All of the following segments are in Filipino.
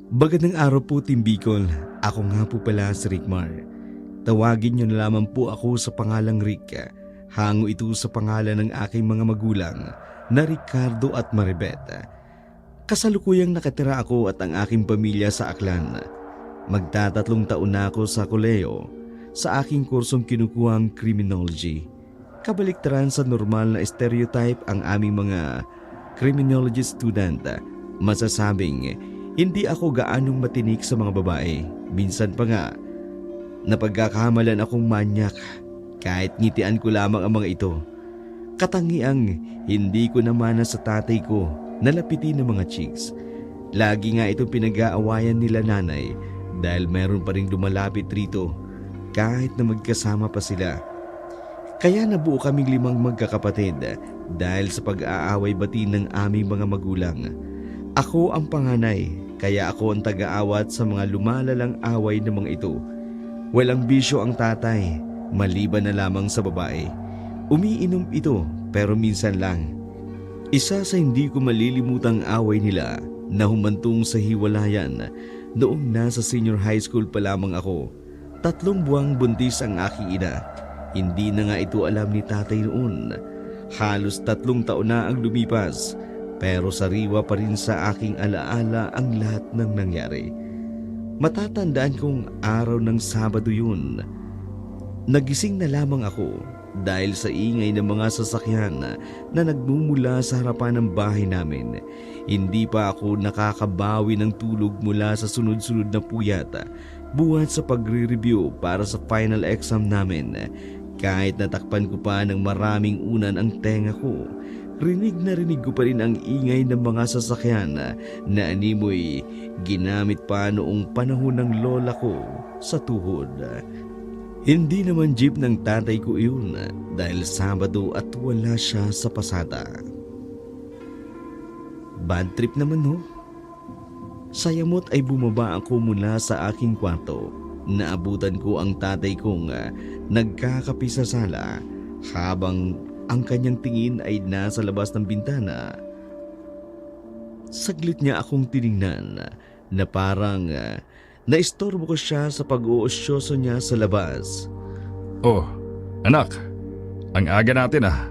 Magandang araw po, Team Bicol. Ako nga po pala si Rickmar. Tawagin niyo na lamang po ako sa pangalang Rick. Hango ito sa pangalan ng aking mga magulang na Ricardo at Maribet. Kasalukuyang nakatira ako at ang aking pamilya sa Aklan. Magtatatlong taon na ako sa koleyo sa aking kursong kinukuhang criminology. Kabaliktaran sa normal na stereotype ang aming mga criminology student, masasabing hindi ako gaanong matinik sa mga babae. Minsan pa nga, napagkakamalan akong manyak kahit ngitian ko lamang ang mga ito. Katangiang hindi ko namana sa tatay ko na lapitin ng mga chicks. Lagi nga itong pinag-aawayan nila nanay dahil meron pa rin lumalapit rito kahit na magkasama pa sila. Kaya nabuo kaming 5 magkakapatid dahil sa pag-aaway bati ng aming mga magulang. Ako ang panganay, kaya ako ang taga-awat sa mga lumalalang away ng mga ito. Walang bisyo ang tatay, maliban na lamang sa babae. Umiinom ito pero minsan lang. Isa sa hindi ko malilimutang away nila na humantong sa hiwalayan noong nasa senior high school pa lamang ako. 3 buwang buntis ang aking ina. Hindi na nga ito alam ni tatay noon. Halos 3 taon na ang lumipas. Pero sariwa pa rin sa aking alaala ang lahat ng nangyari. Matatandaan kong araw ng Sabado yun. Nagising na lamang ako dahil sa ingay ng mga sasakyan na nagmumula sa harapan ng bahay namin. Hindi pa ako nakakabawi ng tulog mula sa sunod-sunod na puyat buhat sa pagre-review para sa final exam namin. Kahit natakpan ko pa ng maraming unan ang tenga ko, rinig na rinig ko pa rin ang ingay ng mga sasakyan na animoy ginamit pa noong panahon ng lola ko sa tuhod. Hindi naman jeep ng tatay ko iyon dahil Sabado at wala siya sa pasada. Bad trip naman ho. Sayamot ay bumaba ako mula sa aking kwarto. Naabutan ko ang tatay kong nagkakapi sa sala habang ang kanyang tingin ay nasa labas ng bintana. Saglit niya akong tiningnan na parang naistorbo ko siya sa pag-uosyoso niya sa labas. Oh, anak, ang aga natin ah.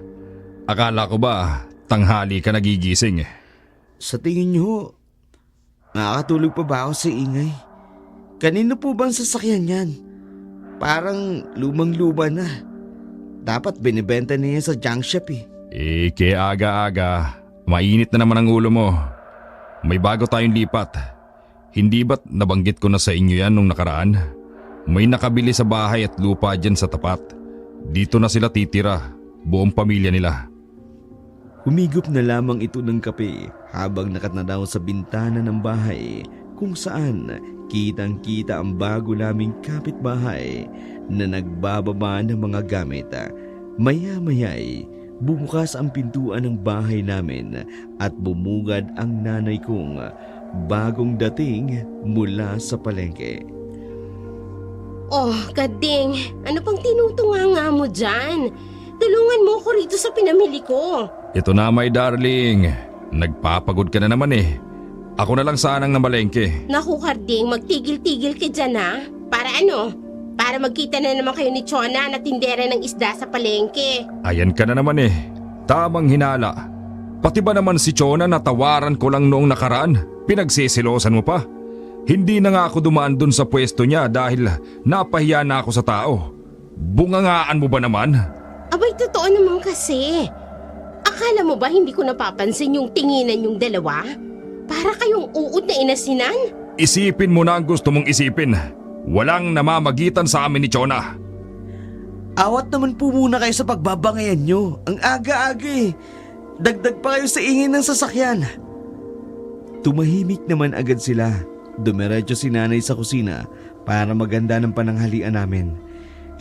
Akala ko ba tanghali ka nagigising eh. Sa tingin niyo, nakakatulog pa ba ako sa ingay? Kanino po bang sasakyan yan? Parang lumang-luma na. Dapat binibenta niya sa junk shop eh. Kaya aga-aga, mainit na naman ang ulo mo. May bago tayong lipat. Hindi ba't nabanggit ko na sa inyo yan nung nakaraan? May nakabili sa bahay at lupa dyan sa tapat. Dito na sila titira, buong pamilya nila. Humigop na lamang ito ng kape habang nakatanaw sa bintana ng bahay kung saan kitang-kita ang bago naming kapitbahay na nagbababa ng mga gamit. Maya-maya'y bumukas ang pintuan ng bahay namin at bumugad ang nanay kong bagong dating mula sa palengke. Oh, Kading, ano pang tinutunganga mo dyan? Tulungan mo ako rito sa pinamili ko. Ito na my darling, nagpapagod ka na naman eh. Ako na lang sanang namalengke. Naku, Kading, magtigil-tigil ka dyan ha. Para ano? Para magkita na naman kayo ni Chona na tindera ng isda sa palengke. Ayan ka na naman eh. Tamang hinala. Pati ba naman si Chona natawaran ko lang noong nakaraan? Pinagsisilosan mo pa? Hindi na nga ako dumaan dun sa pwesto niya dahil napahiya na ako sa tao. Bungangaan mo ba naman? Abay, totoo naman kasi. Akala mo ba hindi ko napapansin yung tinginan yung dalawa? Para kayong uod na inasinan? Isipin mo na ang gusto mong isipin. Walang namamagitan sa amin ni Chona. Awat naman po muna kayo sa pagbabangayan nyo. Ang aga-aga eh. Dagdag pa kayo sa ingin ng sasakyan. Tumahimik naman agad sila. Dumiretso si nanay sa kusina para maganda ng pananghalian namin.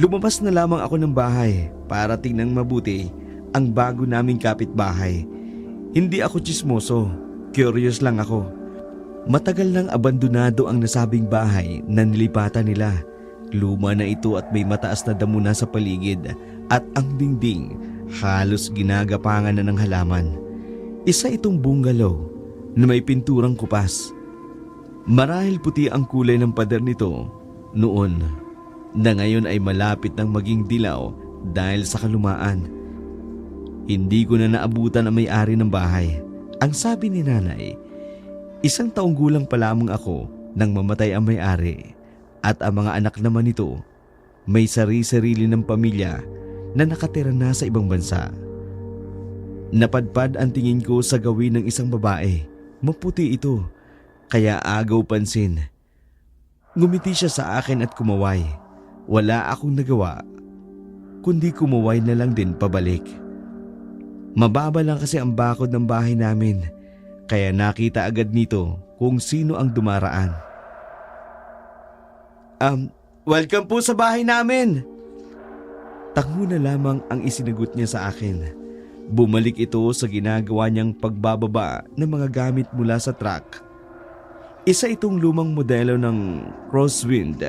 Lumabas na lamang ako ng bahay para tingnan mabuti ang bago naming kapitbahay. Hindi ako tsismoso. Curious lang ako. Matagal nang abandonado ang nasabing bahay na nilipatan nila. Luma na ito at may mataas na damo na sa paligid at ang dingding halos ginagapangan na ng halaman. Isa itong bungalow na may pinturang kupas. Marahil puti ang kulay ng pader nito noon na ngayon ay malapit ng maging dilaw dahil sa kalumaan. Hindi ko na naabutan ang may-ari ng bahay. Ang sabi ni nanay, 1 taong gulang pa lamang ako nang mamatay ang may-ari at ang mga anak naman nito may sarili-sarili ng pamilya na nakatira na sa ibang bansa. Napadpad ang tingin ko sa gawin ng isang babae. Maputi ito, kaya agaw pansin. Ngumiti siya sa akin at kumaway. Wala akong nagawa, kundi kumaway na lang din pabalik. Mababa lang kasi ang bakod ng bahay namin, kaya nakita agad nito kung sino ang dumaraan. Welcome po sa bahay namin! Takbo na lamang ang isinagot niya sa akin. Bumalik ito sa ginagawa niyang pagbababa ng mga gamit mula sa truck. Isa itong lumang modelo ng crosswind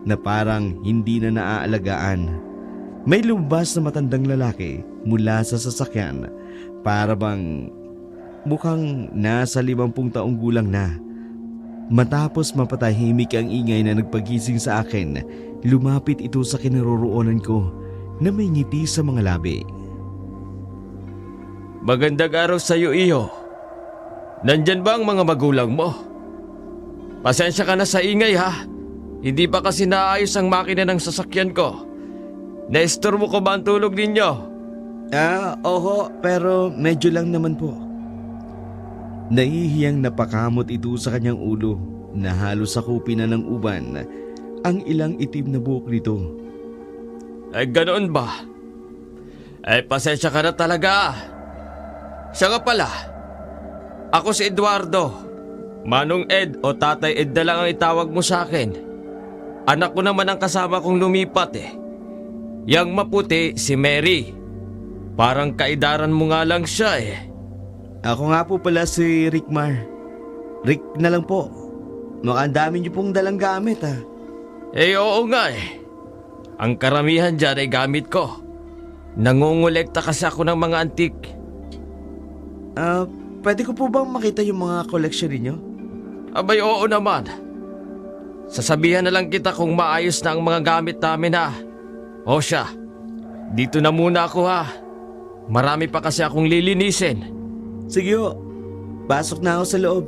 na parang hindi na naaalagaan. May lumabas na matandang lalaki mula sa sasakyan para bang mukhang nasa 50 taong gulang na. Matapos mapatahimik ang ingay na nagpagising sa akin, lumapit ito sa kinaroroonan ko na may ngiti sa mga labi. Magandang araw sa iyo, Iyo. Nandyan ba ang mga magulang mo? Pasensya ka na sa ingay ha. Hindi pa kasi naayos ang makina ng sasakyan ko. Naistorbo ko ba ang tulog ninyo? Oho, pero medyo lang naman po. Nahihiyang napakamot ito sa kanyang ulo na halos sakupin na ng uban ang ilang itim na buhok nito. Ay ganoon ba? Ay pasensya ka na talaga. Siya nga pala. Ako si Eduardo. Manong Ed o Tatay Ed na lang ang itawag mo sa akin. Anak ko naman ang kasama kong lumipat eh. Yang maputi si Mary. Parang kaidaran mo nga lang siya eh. Ako nga po pala si Rickmar. Rick na lang po. Mukhang dami niyo pong dalang gamit ha. Eh oo nga eh. Ang karamihan dyan ay gamit ko. Nangungulekta kasi ako ng mga antik. Pwede ko po bang makita yung mga koleksyon ninyo? Abay oo naman. Sasabihan na lang kita kung maayos na ang mga gamit namin ha. O siya, dito na muna ako ha. Marami pa kasi akong lilinisin. Sige ho, pasok na ako sa loob.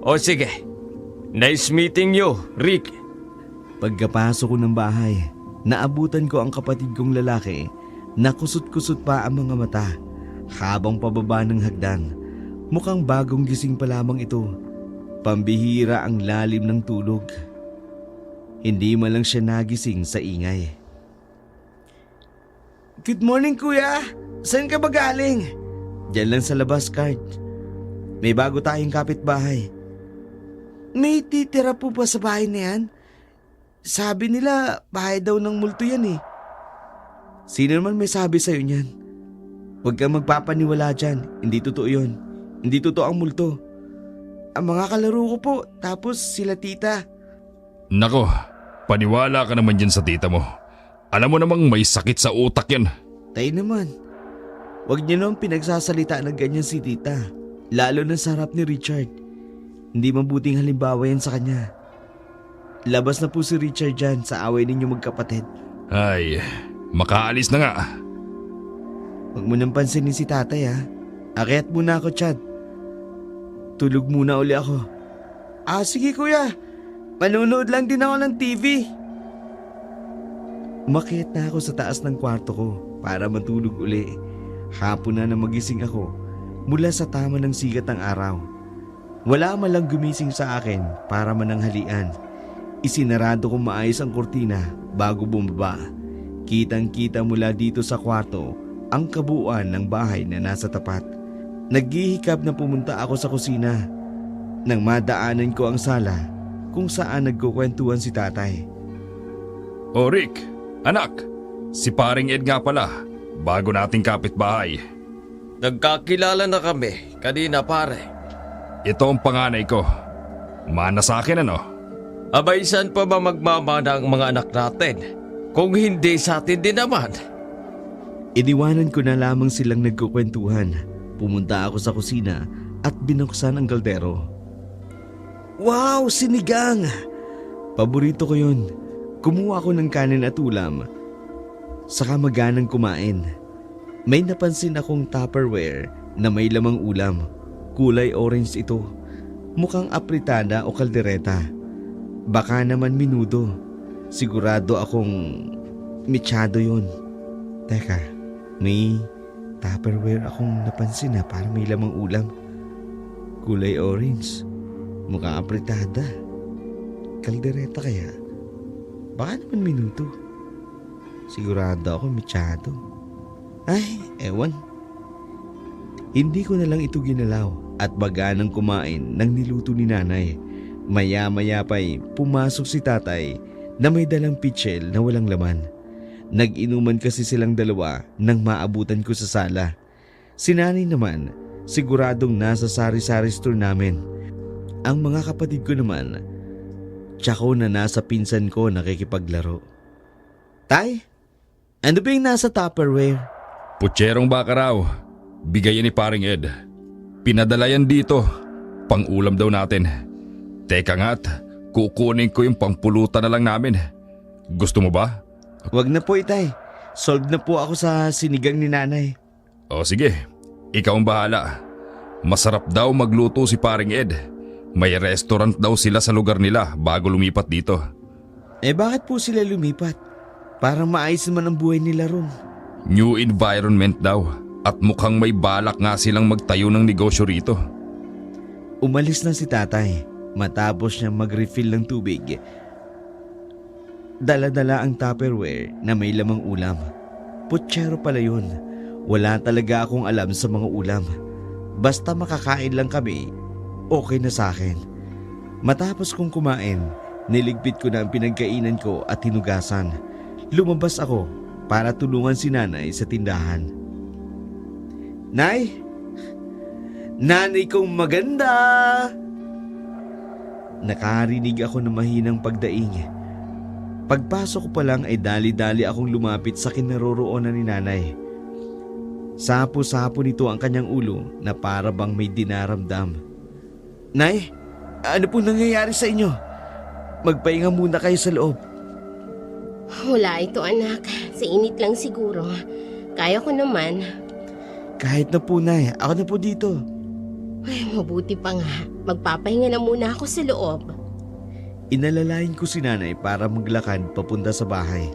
O sige, nice meeting you, Rick. Pagkapasok ko ng bahay, naabutan ko ang kapatid kong lalaki na kusot-kusot pa ang mga mata habang pababa ng hagdan. Mukhang bagong gising pa lamang ito. Pambihira ang lalim ng tulog. Hindi man lang siya nagising sa ingay. Good morning kuya! Saan ka ba galing? Diyan lang sa labas, Card. May bago tayong kapitbahay. May titira po ba sa bahay na yan? Sabi nila bahay daw ng multo yan eh. Sino naman may sabi sa'yo niyan? Huwag kang magpapaniwala dyan. Hindi totoo yun. Hindi totoo ang multo. Ang mga kalaro ko po, tapos sila tita. Nako, paniwala ka naman dyan sa tita mo. Alam mo namang may sakit sa utak yan. Tayo naman. Huwag niyo naman pinagsasalita ng ganyan si tita. Lalo na sa harap ni Richard. Hindi mabuting halimbawa yan sa kanya. Labas na po si Richard dyan sa away ninyo magkapatid. Ay, makaalis na nga. Huwag mo nang pansinin si tatay ha. Akyat muna ako, Chad. Tulog muna uli ako. Sige kuya. Manunood lang din ako ng TV. Umakyat na ako sa taas ng kwarto ko para matulog uli. Hapon na magising ako mula sa tama ng sigat ng araw. Wala man lang gumising sa akin para mananghalian. Isinarado ko maayos ang kortina bago bumaba. Kitang-kita mula dito sa kwarto ang kabuuan ng bahay na nasa tapat. Naghihikab na pumunta ako sa kusina nang madaanan ko ang sala kung saan nagkukwentuhan si tatay. O Rick, anak, si paring Ed nga pala, bago nating kapitbahay. Nagkakilala na kami kanina pare. Ito ang panganay ko. Mana sa akin ano? Abay saan pa ba magmamana ang mga anak natin? Kung hindi sa atin din naman. Iniwanan ko na lamang silang nagkukwentuhan. Pumunta ako sa kusina at binuksan ang kaldero. Wow, sinigang! Paborito ko yun. Kumuha ako ng kanin at ulam. Saka maganang kumain. May napansin akong Tupperware na may lamang ulam. Kulay orange ito. Mukhang apritada o kaldereta. Baka naman minudo. Sigurado akong mechado yun. Teka, may Tupperware akong napansin na parang may lamang ulam. Kulay orange. Mukhang apritada. Kaldereta kaya? Baka naman minuto. Sigurado ako mechado. Ay, ewan. Hindi ko na lang ito ginalaw at baganang kumain ng niluto ni nanay. Maya-maya pa'y pumasok si tatay na may dalang pitchel na walang laman. Nag-inuman kasi silang dalawa nang maabutan ko sa sala. Si nanay naman, siguradong nasa sari-sari store namin. Ang mga kapatid ko naman, tsako na nasa pinsan ko nakikipaglaro. Tay, ano ba yung nasa Tupperware? Putserong baka raw. Bigayan ni paring Ed. Pinadala yan dito. Pang-ulam daw natin. Teka nga't, kukunin ko yung pangpulutan na lang namin. Gusto mo ba? Wag na po, itay. Solve na po ako sa sinigang ni nanay. O sige, ikaw ang bahala. Masarap daw magluto si paring Ed. May restaurant daw sila sa lugar nila bago lumipat dito. Bakit po sila lumipat? Parang maayos naman ang buhay nila ron. New environment daw at mukhang may balak nga silang magtayo ng negosyo rito. Umalis na si tatay matapos niya mag-refill ng tubig. Dala-dala ang Tupperware na may lamang ulam. Putsero pala yun. Wala talaga akong alam sa mga ulam. Basta makakain lang kami, okay na sa akin. Matapos kong kumain, niligpit ko na ang pinagkainan ko at hinugasan. Lumabas ako para tulungan si nanay sa tindahan. Nay! Nanay kong maganda! Nakarinig ako ng mahinang pagdaing. Pagpasok ko pa lang ay dali-dali akong lumapit sa kinaroroonan ni nanay. Sapo-sapo nito ang kanyang ulo na para bang may dinaramdam. Nay, ano po nangyayari sa inyo? Magpahinga muna kayo sa loob. Wala ito anak, sa init lang siguro. Kaya ko naman. Kahit na po, Nay, ako na po dito. Ay, mabuti pa nga. Magpapahinga na muna ako sa loob. Inalalayan ko si nanay para maglakad papunta sa bahay.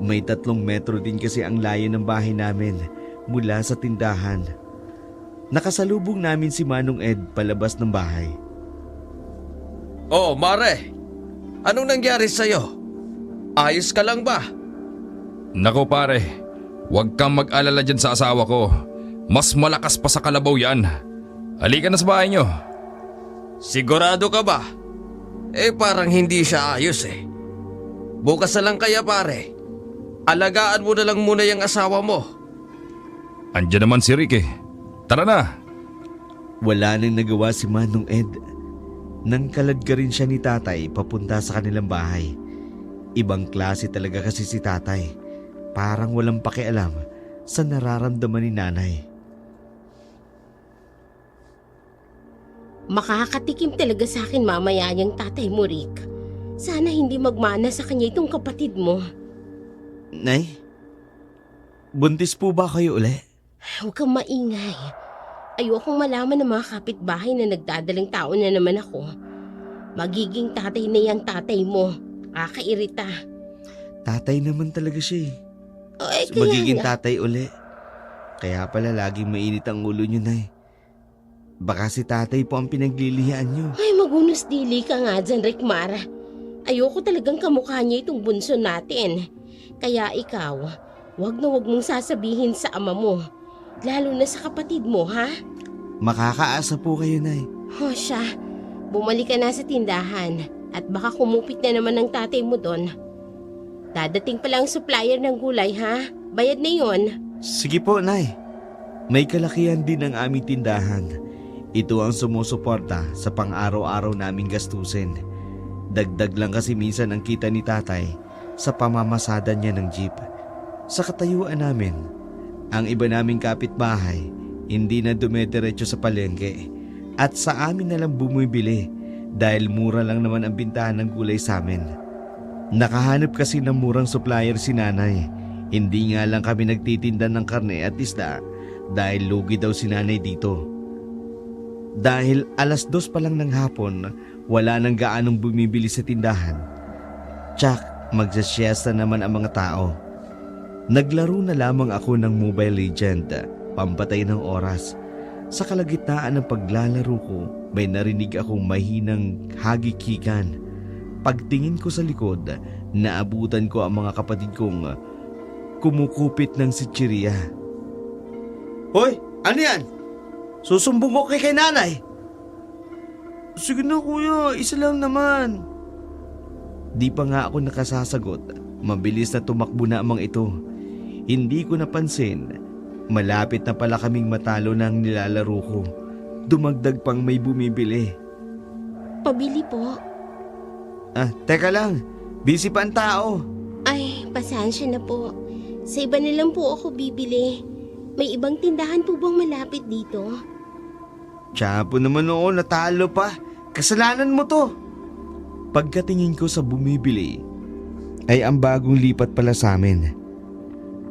May 3 metro din kasi ang layo ng bahay namin mula sa tindahan. Nakasalubong namin si Manong Ed palabas ng bahay. Oh, Mare! Anong nangyari sa'yo? Ayos ka lang ba? Nako pare, huwag kang mag-alala dyan sa asawa ko. Mas malakas pa sa kalabaw yan. Halika na sa bahay nyo. Sigurado ka ba? Parang hindi siya ayos eh. Bukas na lang kaya pare. Alagaan mo na lang muna yung asawa mo. Andiyan naman si Rick eh. Tara na. Wala nang nagawa si Manong Ed. Nang kaladka rin siya ni tatay papunta sa kanilang bahay. Ibang klase talaga kasi si tatay. Parang walang pakialam sa nararamdaman ni nanay. Makakatikim talaga sa akin mamaya yung tatay mo, Rick. Sana hindi magmana sa kanya itong kapatid mo. Nay, buntis po ba kayo uli? Huwag kang maingay. Ayokong malaman ng mga kapitbahay na nagdadalang tao na naman ako. Magiging tatay na yung tatay mo. Kakairita. Tatay naman talaga siya eh. Ay, kaya Magiging nga. tatay uli. Kaya pala laging mainit ang ulo niyo, Nay. Baka si tatay po ang pinaglilihan niyo. Ay, magunos dili ka nga dyan, Rick Mar. Ayoko talagang kamukha niya itong bunso natin. Kaya ikaw, wag na wag mong sasabihin sa ama mo. Lalo na sa kapatid mo, ha? Makakaasa po kayo, Nay. O siya, bumalik ka na sa tindahan at baka kumupit na naman ng tatay mo doon. Dadating pa lang supplier ng gulay, ha? Bayad na yon. Sige po, Nay. May kalakihan din ang aming tindahan. Ito ang sumusuporta sa pang-araw-araw naming gastusin. Dagdag lang kasi minsan ang kita ni tatay sa pamamasada niya ng jeep. Sa katayuan namin, ang iba naming kapitbahay hindi na dumediretso sa palengke at sa amin na lang bumibili dahil mura lang naman ang bintahan ng gulay sa amin. Nakahanap kasi ng murang supplier si nanay. Hindi nga lang kami nagtitinda ng karne at isda dahil lugi daw si nanay dito. Dahil 2:00 pa lang ng hapon, wala nang gaanong bumibili sa tindahan. Tsak, magsasyesta naman ang mga tao. Naglaro na lamang ako ng Mobile Legend, pampatay ng oras. Sa kalagitnaan ng paglalaro ko, may narinig akong mahinang hagikikan. Pagtingin ko sa likod, naabutan ko ang mga kapatid kong kumukupit ng sitsiriya. Hoy, ano yan? Susumbong ko kay nanay. Sige na kuya, isa lang naman. Di pa nga ako nakasasagot, mabilis na tumakbo na amang ito. Hindi ko napansin, malapit na pala kaming matalo ng nilalaro ko. Dumagdag pang may bumibili. Pabili po. Teka lang, busy pa ang tao. Ay, pasensya na po. Sa iba na lang po ako bibili. May ibang tindahan po bang malapit dito? Tiyapo naman oo, natalo pa. Kasalanan mo to. Pagkatingin ko sa bumibili, ay ang bagong lipat pala sa amin.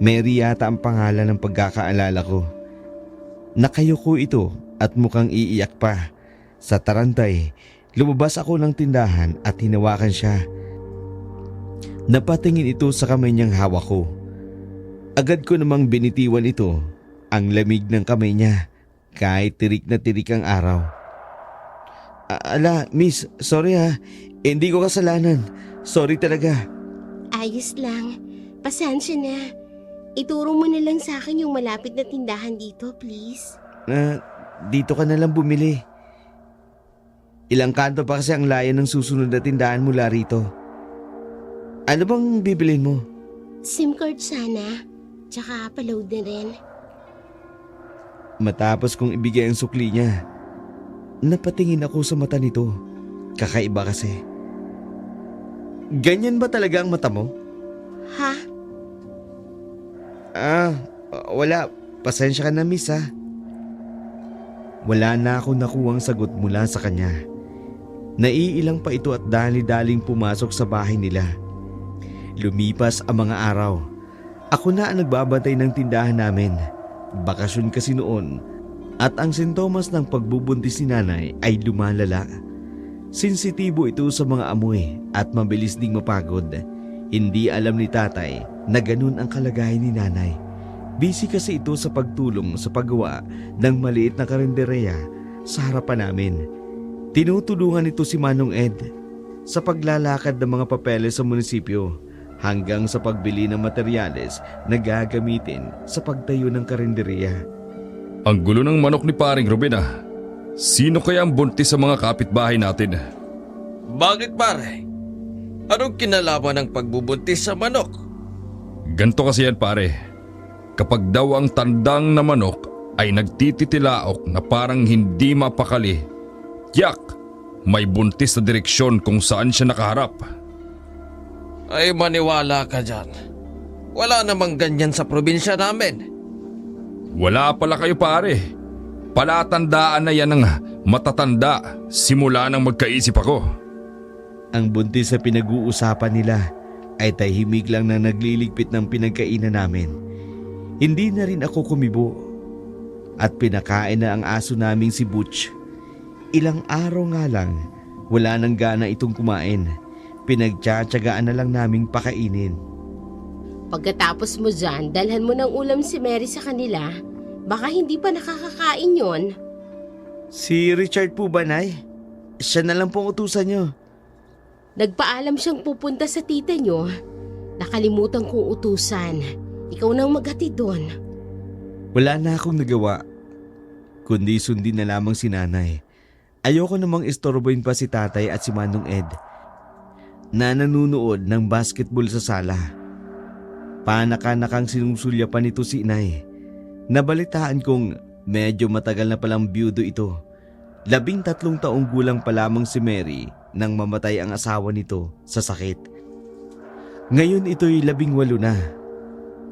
Mary yata ang pangalan ng pagkakaalala ko. Nakayuko ito at mukhang iiyak pa. Sa tarantay, lumabas ako ng tindahan at hinawakan siya. Napatingin ito sa kamay niyang hawak ko. Agad ko namang binitiwan ito. Ang lamig ng kamay niya, kahit tirik na tirik ang araw. Miss, sorry ha. Hindi ko kasalanan. Sorry talaga. Ayos lang. Pasensya na. Ituro mo na lang sa akin yung malapit na tindahan dito, please. Dito ka na lang bumili. Ilang kanto pa kasi ang layo ng susunod na tindahan mula rito. Ano bang bibilin mo? SIM card sana. Tsaka paload na rin. Matapos kong ibigay ang sukli niya, napatingin ako sa mata nito. Kakaiba kasi. Ganyan ba talaga ang mata mo? Ha? Wala. Pasensya ka na, miss ha. Wala na ako nakuhang sagot mula sa kanya. Naiilang pa ito at dali-daling pumasok sa bahay nila. Lumipas ang mga araw. Ako na ang nagbabantay ng tindahan namin. Bakasyon kasi noon at ang sintomas ng pagbubuntis ni nanay ay lumalala. Sensitibo ito sa mga amoy at mabilis ding mapagod. Hindi alam ni tatay na ganun ang kalagayan ni nanay. Busy kasi ito sa pagtulong sa paggawa ng maliit na karinderya sa harapan namin. Tinutulungan ito si Manong Ed sa paglalakad ng mga papeles sa munisipyo hanggang sa pagbili ng materyales na gagamitin sa pagtayo ng karinderya. Ang gulo ng manok ni paring Ruben ah. Sino kaya ang buntis sa mga kapitbahay natin? Bakit pare? Anong kinalaman ng pagbubuntis sa manok? Ganto kasi yan pare. Kapag daw ang tandang na manok ay nagtititilaok na parang hindi mapakali, yak, may buntis na direksyon kung saan siya nakaharap. Ay maniwala ka dyan. Wala namang ganyan sa probinsya namin. Wala pala kayo pare. Palatandaan na yan ng matatanda simula nang magkaisip ako. Ang buntis sa pinag-uusapan nila ay tahimik lang na nagliligpit ng pinagkainan namin. Hindi na rin ako kumibo at pinakain na ang aso naming si Butch. Ilang araw nga lang, wala nang gana itong kumain. Pinagtsatsagaan na lang naming pakainin. Pagkatapos mo dyan, dalhan mo ng ulam si Mary sa kanila. Baka hindi pa nakakakain yon. Si Richard po ba, Nay? Siya na lang pong utusan niyo. Nagpaalam siyang pupunta sa tita nyo. Nakalimutan kong utusan. Ikaw nang maghatid doon. Wala na akong nagawa, kundi sundin na lamang si nanay. Ayoko namang istorbohin pa si tatay at si Manong Ed na nanunood ng basketball sa sala. Panakanakang sinusulyapan nito si inay. Nabalitaan kong medyo matagal na palang biyudo ito. 13 taong gulang pa lamang si Mary nang mamatay ang asawa nito sa sakit. Ngayon ito'y 18 na.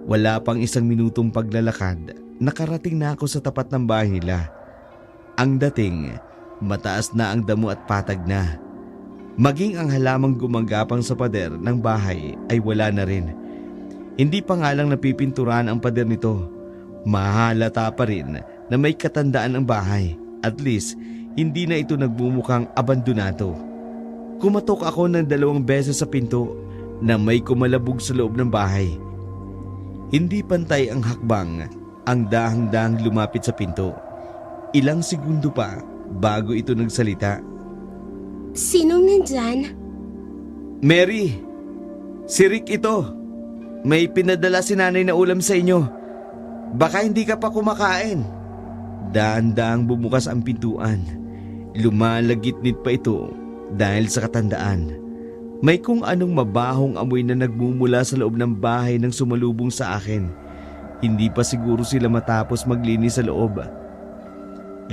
Wala pang 1 minutong paglalakad, nakarating na ako sa tapat ng bahay nila. Ang dating, Mataas na ang damo at patag na. Maging ang halamang gumagapang sa pader ng bahay ay wala na rin. Hindi pa nga lang napipinturan ang pader nito. Mahalata pa rin na may katandaan ang bahay. At least, hindi na ito nagmumukhang abandonado. Kumatok ako ng 2 beses sa pinto na may kumalabog sa loob ng bahay. Hindi pantay ang hakbang, ang dahang-dahang lumapit sa pinto. Ilang segundo pa bago ito nagsalita. Sinong nandyan? Mary, si Rick ito. May pinadala si nanay na ulam sa inyo. Baka hindi ka pa kumakain. Dahan-dahang bumukas ang pintuan. Lumalagitnit pa ito dahil sa katandaan. May kung anong mabahong amoy na nagmumula sa loob ng bahay nang sumalubong sa akin. Hindi pa siguro sila matapos maglinis sa loob.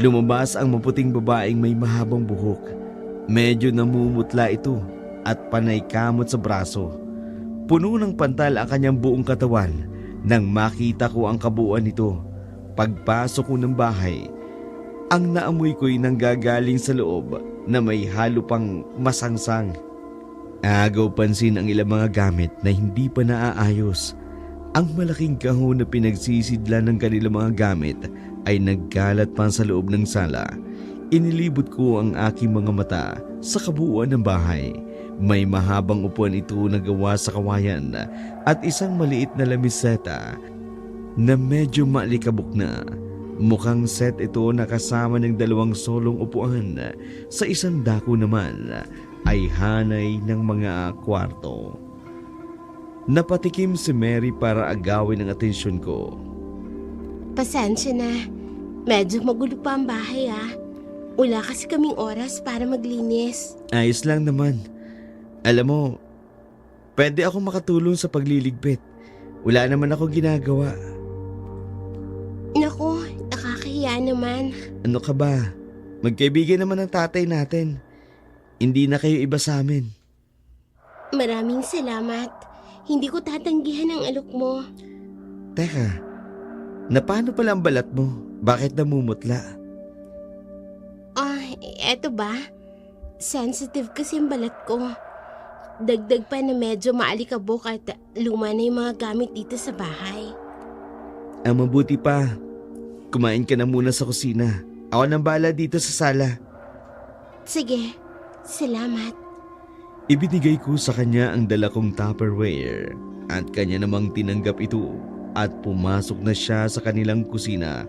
Lumabas ang maputing babaeng may mahabang buhok. Medyo namumutla ito at panay kamot sa braso. Puno ng pantal ang kanyang buong katawan nang makita ko ang kabuuan nito. Pagpasok ko ng bahay, ang naamoy ko'y nanggagaling sa loob na may halo pang masangsang. Agaw pansin ang ilang mga gamit na hindi pa naaayos. Ang malaking kahon na pinagsisidlan ng kanilang mga gamit ay nagkalat pa sa loob ng sala. Inilibot ko ang aking mga mata sa kabuuan ng bahay. May mahabang upuan ito na gawa sa kawayan at isang maliit na lamiseta na medyo maalikabok na. Mukhang set ito na kasama ng 2 solong upuan. Sa isang dako naman ay hanay ng mga kwarto. Napatikim si Mary para agawin ang atensyon ko. Pasensya na. Medyo magulo pa ang bahay Wala kasi kaming oras para maglinis. Ayos lang naman. Alam mo, pwede ako makatulong sa pagliligpit. Wala naman ako ginagawa. Naku, nakakahiya naman. Ano ka ba? Magkaibigan naman ang tatay natin. Hindi na kayo iba sa amin. Maraming salamat. Hindi ko tatanggihan ang alok mo. Teka, paano pala ang balat mo? Bakit namumutla? Eto ba? Sensitive kasi ang balat ko. Dagdag pa na medyo maalikabok at luma na yung mga gamit dito sa bahay. Ang mabuti pa, kumain ka na muna sa kusina. Ako nang bahala dito sa sala. Sige, salamat. Ibinigay ko sa kanya ang dala kong Tupperware at kanya namang tinanggap ito at pumasok na siya sa kanilang kusina.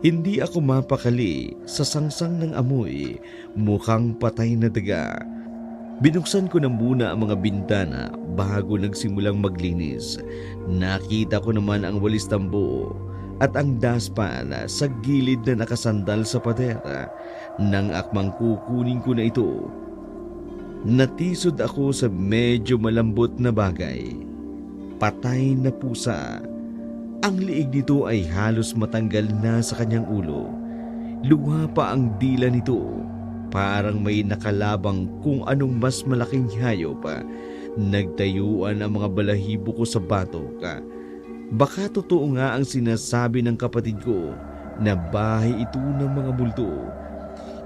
Hindi ako mapakali sa sangsang ng amoy, mukhang patay na daga. Binuksan ko na muna ang mga bintana bago nagsimulang maglinis. Nakita ko naman ang walis tambo at ang daspan sa gilid na nakasandal sa pader. Nang akmang kukunin ko na ito, natisod ako sa medyo malambot na bagay. Patay na pusa. Ang liig nito ay halos matanggal na sa kanyang ulo. Luha pa ang dila nito. Parang may nakalabang kung anong mas malaking hayop. Nagtayuan ang mga balahibo ko sa batok. Baka totoo nga ang sinasabi ng kapatid ko na bahay ito ng mga multo.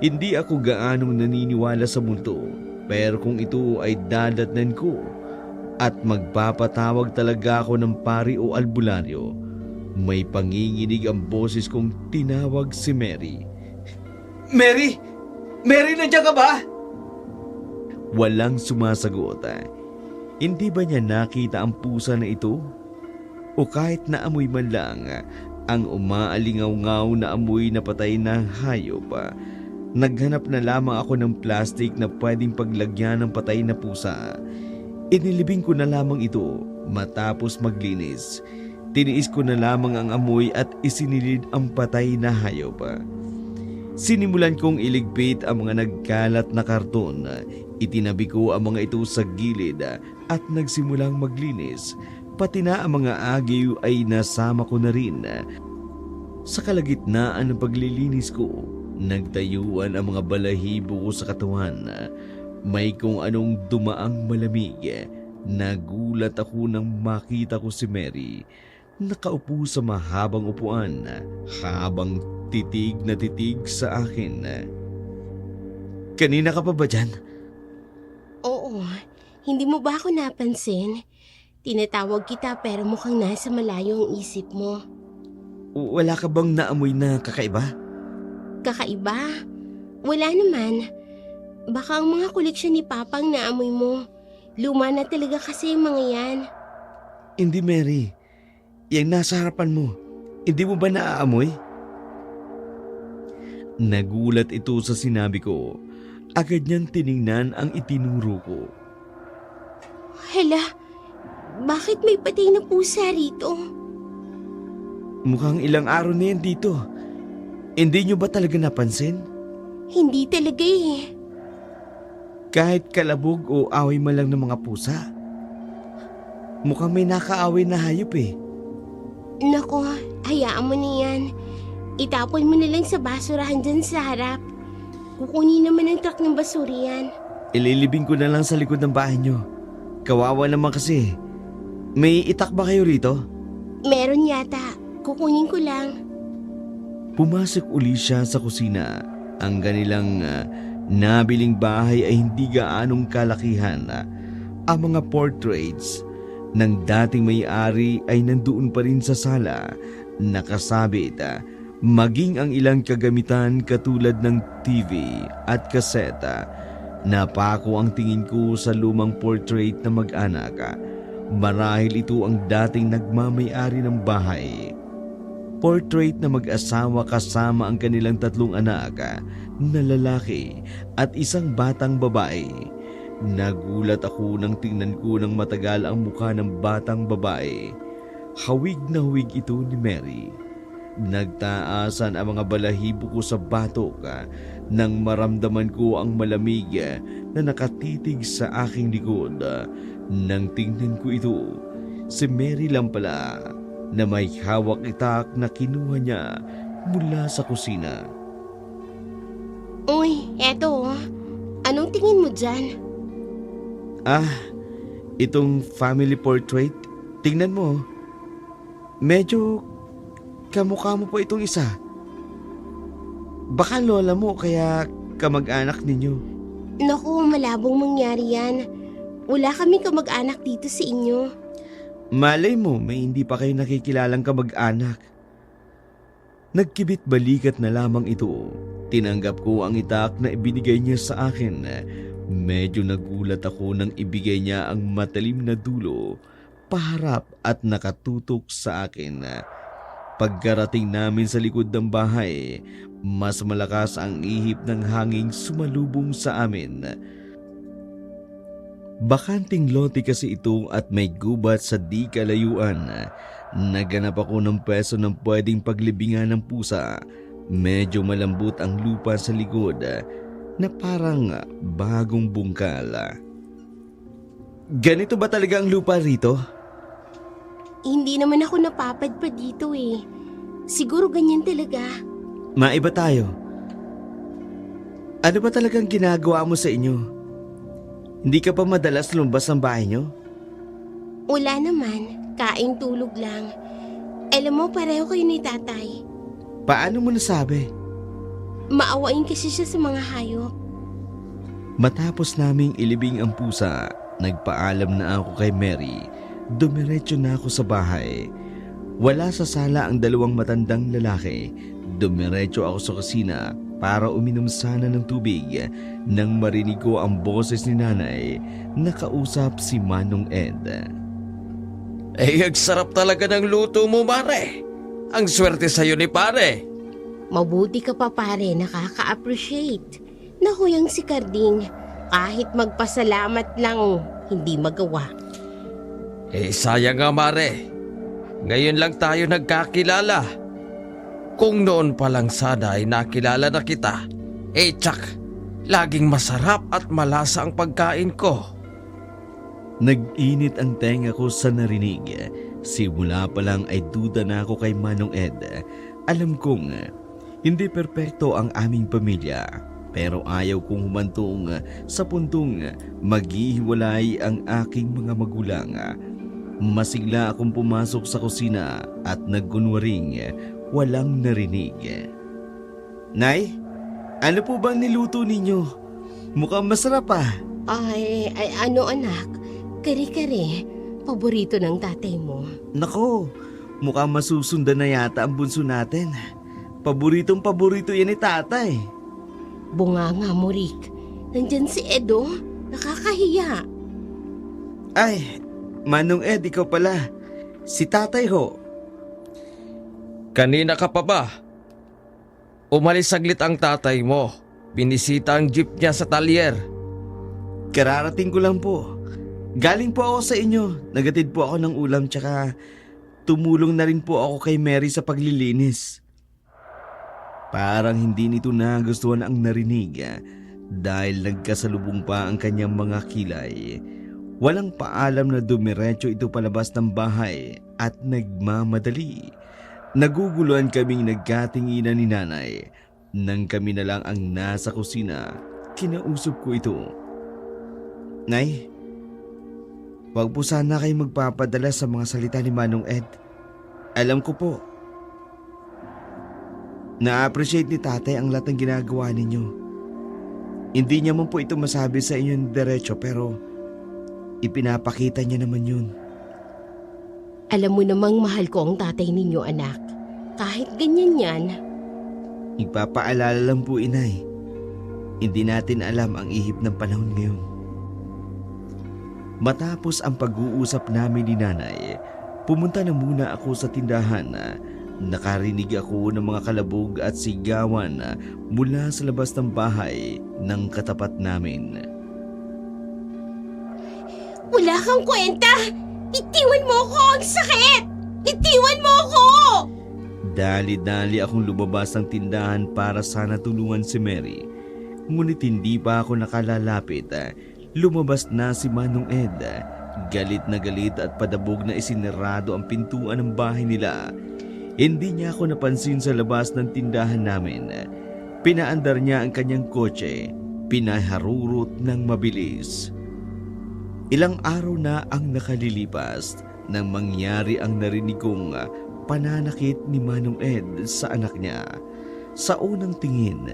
Hindi ako gaanong naniniwala sa multo, pero kung ito ay dadatnan ko at magpapatawag talaga ako ng pari o albularyo, may panginginig ang boses kong tinawag si Mary. Mary! Mary, nandiyan ka ba? Walang sumasagot. Hindi ba niya nakita ang pusa na ito? O kahit naamoy man lang ang umaalingaw-ngaw na amoy na patay na hayop. Naghanap na lamang ako ng plastic na pwedeng paglagyan ng patay na pusa. Inilibing ko na lamang ito matapos maglinis. Tiniis ko na lamang ang amoy at isinilid ang patay na hayop. Sinimulan kong iligpit ang mga nagkalat na karton. Itinabi ko ang mga ito sa gilid at nagsimulang maglinis. Pati na ang mga agiw ay nasama ko na rin. Sa kalagitnaan ng paglilinis ko, nagtayuan ang mga balahibo ko sa katawan. May kung anong dumaang malamig. Nagulat ako nang makita ko si Mary. Nakaupo sa mahabang upuan habang titig na titig sa akin. Kanina ka pa ba dyan? Oo, hindi mo ba ako napansin? Tinatawag kita pero mukhang nasa malayo ang isip mo. Wala ka bang naamoy na kakaiba? Kakaiba? Wala naman. Baka ang mga koleksyon ni Papa ang naamoy mo. Luma na talaga kasi yung mga yan. Hindi, Mary. Yang nasa harapan mo. Hindi mo ba naaamoy? Nagulat ito sa sinabi ko. Agad niyang tiningnan ang itinuro ko. Hala, bakit may patay na pusa rito? Mukhang ilang araw na yan dito. Hindi niyo ba talaga napansin? Hindi talaga eh. Kahit kalabog o away man lang ng mga pusa. Mukhang may nakaaway na hayop eh. Nako, hayaan mo na yan. Itapon mo na lang sa basurahan dyan sa harap. Kukunin naman ng truck ng basura yan. Ililibing ko na lang sa likod ng bahay niyo. Kawawa naman kasi. May itak ba kayo rito? Meron yata. Kukunin ko lang. Pumasok uli siya sa kusina. Ang kanilang nabiling bahay ay hindi gaanong kalakihan. Ang mga portraits ng dating may-ari ay nandoon pa rin sa sala, nakasabit, maging ang ilang kagamitan katulad ng TV at kaseta. Napako ang tingin ko sa lumang portrait na mag-anak. Marahil ito ang dating nagmamay-ari ng bahay. Portrait na mag-asawa kasama ang kanilang 3 anak na lalaki at isang batang babae. Nagulat ako nang tingnan ko ng matagal ang mukha ng batang babae. Hawig na hawig ito ni Mary. Nagtaasan ang mga balahibo ko sa batok nang maramdaman ko ang malamig na nakatitig sa aking likod. Nang tingnan ko ito, si Mary lang pala na may hawak itak na kinuha niya mula sa kusina. Uy, eto oh. Anong tingin mo dyan? Itong family portrait, tingnan mo. Medyo kamukha mo pa itong isa. Baka lola mo kaya kamag-anak ninyo. Naku, malabong mangyari yan. Wala kaming kamag-anak dito sa inyo. Malay mo, may hindi pa kayo nakikilalang kamag-anak. Nagkibit balikat na lamang ito. Tinanggap ko ang itak na ibinigay niya sa akin. Medyo nagulat ako nang ibigay niya ang matalim na dulo, paharap at nakatutok sa akin. Pagkarating namin sa likod ng bahay, mas malakas ang ihip ng hanging sumalubong sa amin. Bakanting lote kasi ito at may gubat sa di kalayuan. Naganap ako ng peso ng pwedeng paglibingan ng pusa. Medyo malambot ang lupa sa likod na parang bagong bungkal. Ganito ba talaga ang lupa rito? Hindi naman ako napapadpad dito eh. Siguro ganyan talaga. Maiba tayo. Ano ba talagang ginagawa mo sa inyo? Hindi ka pa madalas lumabas ng bahay nyo? Wala naman. Kain tulog lang. Alam mo, pareho kayo ni tatay. Paano mo nasabi? Maawain kasi siya sa mga hayop. Matapos naming ilibing ang pusa, nagpaalam na ako kay Mary. Dumiretso na ako sa bahay. Wala sa sala ang 2 matandang lalaki. Dumiretso ako sa kusina para uminom sana ng tubig nang marinig ko ang boses ni nanay na kausap si Manong Ed. Ang sarap talaga ng luto mo, Mare. Ang swerte sa'yo ni Pare. Mabuti ka pa pare, nakaka-appreciate. Nahuyang si Carding, kahit magpasalamat lang, hindi magawa. Sayang nga, Mare. Ngayon lang tayo nagkakilala. Kung noon pa lang sana ay nakilala na kita, tsak, laging masarap at malasa ang pagkain ko. Nag-init ang tenga ko sa narinig. Simula pa lang ay duda na ako kay Manong Ed. Alam kong hindi perpekto ang aming pamilya, pero ayaw kong humantong sa puntong maghihiwalay ang aking mga magulang. Masigla akong pumasok sa kusina at nagkunwaring walang narinig. Nay, ano po bang niluto ninyo? Mukhang masarap ah. Ay, ano anak? Kare-kare, paborito ng tatay mo. Nako, mukhang masusundan na yata ang bunso natin. Paboritong-paborito yan ni tatay. Bunganga mo, Rick. Nandyan si Edo. Nakakahiya. Ay, Manong Ed, ikaw pala. Si tatay ho. Kanina ka pa ba? Umalis saglit ang tatay mo. Binisita ang jeep niya sa talyer. Kararating ko lang po. Galing po ako sa inyo. Nagatid po ako ng ulam tsaka tumulong na rin po ako kay Mary sa paglilinis. Parang hindi nito nagustuhan ang narinig dahil nagkasalubong pa ang kanyang mga kilay. Walang paalam na dumiretso ito palabas ng bahay at nagmamadali. Naguguluhan kaming nagkatinginan ni nanay. Nang kami na lang ang nasa kusina, kinausap ko ito. Nay, wag po sana kayo magpapadala sa mga salita ni Manong Ed. Alam ko po, na-appreciate ni tatay ang lahat ng ginagawa ninyo. Hindi niya man po ito masabi sa inyo ng diretso pero ipinapakita niya naman yun. Alam mo namang mahal ko ang tatay ninyo, anak. Kahit ganyan yan. Ipapaalala lang po, inay. Hindi natin alam ang ihip ng panahon ngayon. Matapos ang pag-uusap namin ni nanay, pumunta na muna ako sa tindahan. Nakarinig ako ng mga kalabog at sigawan mula sa labas ng bahay ng katapat namin. Wala kang kwenta! Itiwan mo ako! Ang sakit! Itiwan mo ako! Dali-dali akong lumabas ng tindahan para sana tulungan si Mary. Ngunit hindi pa ako nakalalapit. Lumabas na si Manong Ed. Galit na galit at padabog na isinarado ang pintuan ng bahay nila. Hindi niya ako napansin sa labas ng tindahan namin. Pinaandar niya ang kanyang kotse. Pinaharurot ng mabilis. Ilang araw na ang nakalilipas nang mangyari ang narinig kong pananakit ni Manong Ed sa anak niya. Sa unang tingin,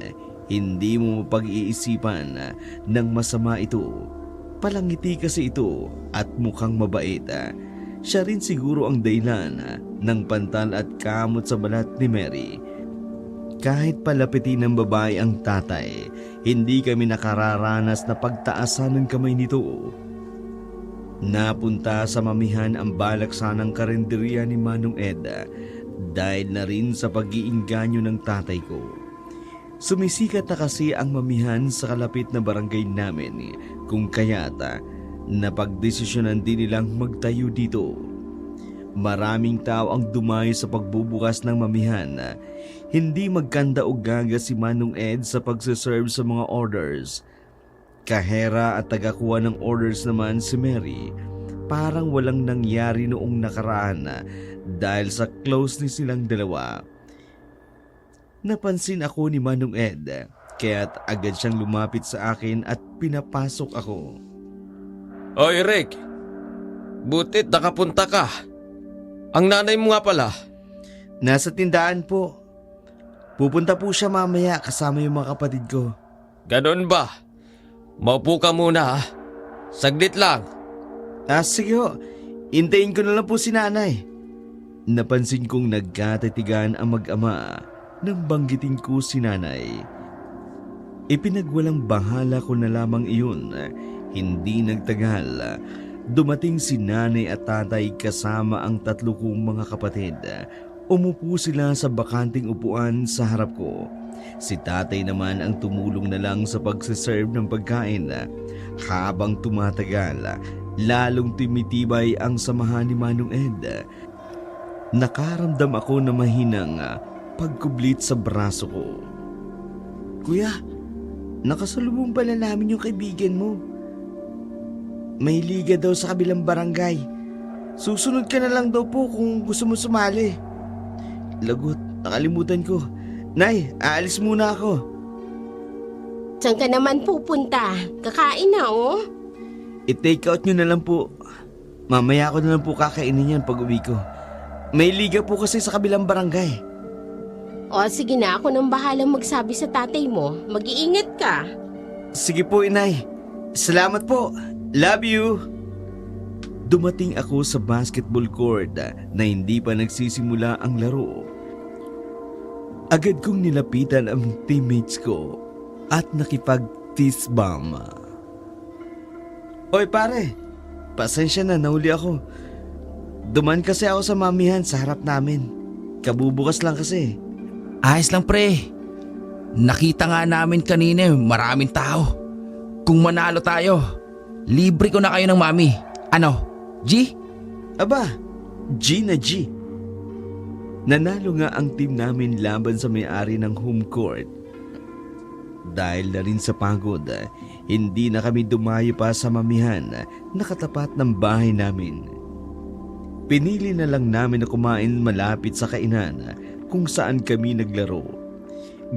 hindi mo mapag-iisipan ng masama ito. Palangiti kasi ito at mukhang mabait. Siya rin siguro ang dahilan ng pantal at kamot sa balat ni Mary. Kahit palapitin ng babae ang tatay, hindi kami nakararanas na pagtaasan ng kamay nito. Napunta sa mamihan ang balak sanang karinderya ni Manong Ed dahil na rin sa pag-iinganyo ng tatay ko. Sumisikat na kasi ang mamihan sa kalapit na barangay namin kung kaya't napagdesisyonan din nilang magtayo dito. Maraming tao ang dumayo sa pagbubukas ng mamihan. Hindi magkanda o gaga si Manong Ed sa pagsaserve sa mga orders. Kahera at tagakuha ng orders naman si Mary. Parang walang nangyari noong nakaraan dahil sa closeness nilang dalawa. Napansin ako ni Manong Ed kaya't agad siyang lumapit sa akin at pinapasok ako. Oy Rick, butit nakapunta ka. Ang nanay mo nga pala. Nasa tindahan po. Pupunta po siya mamaya kasama yung mga kapatid ko. Ganon ba? Maupo ka muna ha. Saglit lang. Sige ho, hintayin ko na lang po si nanay. Napansin kong nagkatitigan ang mag-ama nang banggitin ko si nanay. Ipinagwalang bahala ko na lamang iyon. Hindi nagtagal. Dumating si nanay at tatay kasama ang tatlo kong mga kapatid. Umupo sila sa bakanting upuan sa harap ko. Si tatay naman ang tumulong na lang sa pagsiserve ng pagkain. Habang tumatagal, lalong tumitibay ang samahan ni Manong Ed. Nakaramdam ako na mahinang pagkublit sa braso ko. Kuya, nakasalubong pala namin yung kaibigan mo. May liga daw sa kabilang barangay. Susunod ka na lang daw po kung gusto mo sumali. Lagot, nakalimutan ko. Nay, aalis muna ako. Saan ka naman pupunta? Kakain na oh. I-take out nyo na lang po. Mamaya ko na lang po kakainin yan pag uwi ko. May liga po kasi sa kabilang barangay. O sige na, ako nang bahalang magsabi sa tatay mo. Mag-iingat ka. Sige po, inay. Salamat po. Love you. Dumating ako sa basketball court na hindi pa nagsisimula ang laro. Agad kong nilapitan ang teammates ko at nakipag-fist bump. Oy pare, pasensya na, nahuli ako. Duman kasi ako sa mamihan sa harap namin. Kabubukas lang kasi. Ayos lang pre. Nakita nga namin kanina maraming tao. Kung manalo tayo, libre ko na kayo ng mami. Ano, G? Aba, G na G. Nanalo nga ang team namin laban sa may-ari ng home court. Dahil na rin sa pagod, hindi na kami dumayo pa sa mamihan na katapat ng bahay namin. Pinili na lang namin na kumain malapit sa kainan kung saan kami naglaro.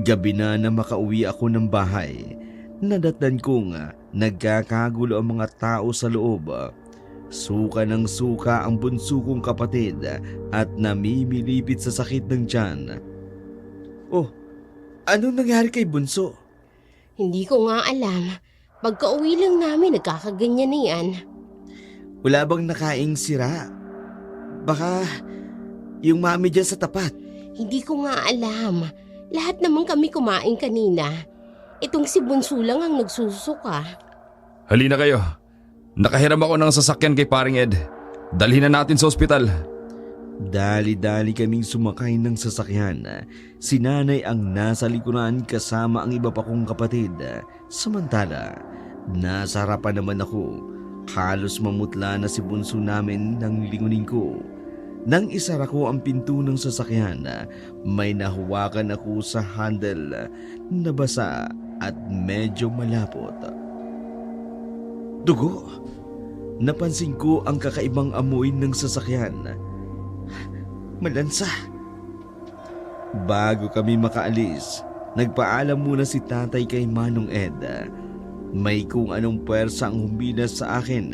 Gabi na makauwi ako ng bahay. Nadatnan kong nagkakagulo ang mga tao sa loob. Suka ng suka ang bunso kong kapatid at namimilipit sa sakit ng tiyan. Oh, anong nangyari kay bunso? Hindi ko nga alam. Pagka-uwi lang namin, nagkakaganyan na yan. Wala bang nakaing sira? Baka yung mami dyan sa tapat. Hindi ko nga alam. Lahat naman kami kumain kanina. Itong si Bunso lang ang nagsusuka. Halina kayo. Nakahiram ako ng sasakyan kay paring Ed. Dalhin na natin sa ospital. Dali-dali kaming sumakay ng sasakyan. Si nanay ang nasa likuran kasama ang iba pa kong kapatid. Samantala, nasa harapan naman ako. Halos mamutla na si bunso namin nang lingunin ko. Nang isara ko ang pinto ng sasakyan, may nahuwakan ako sa handle na basa at medyo malapot. Dugo! Napansin ko ang kakaibang amoy ng sasakyan. Malansa! Bago kami makaalis, nagpaalam muna si tatay kay Manong Ed. May kung anong puwersa ang humilas sa akin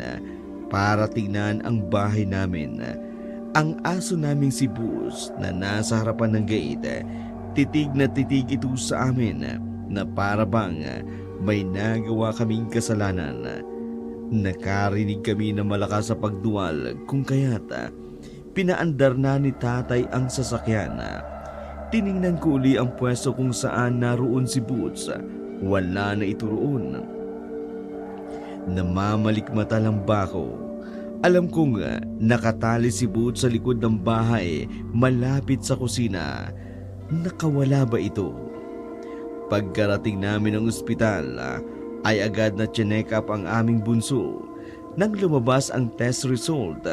para tingnan ang bahay namin. Ang aso naming si Bus na nasa harapan ng gate, titig na titig ito sa amin na para bang may nagawa kaming kasalanan. Nakarinig kami na malakas sa pagduwal kung kaya't pinaandar na ni tatay ang sasakyan. Tiningnan ko uli ang pwesto kung saan naroon si Boots. Wala na ito roon. Namamalikmata lang ba ako? Alam kong nakatali si Boots sa likod ng bahay malapit sa kusina. Nakawala ba ito? Pagkarating namin ng ospital, ay agad na chinek up ang aming bunso. Nang lumabas ang test result,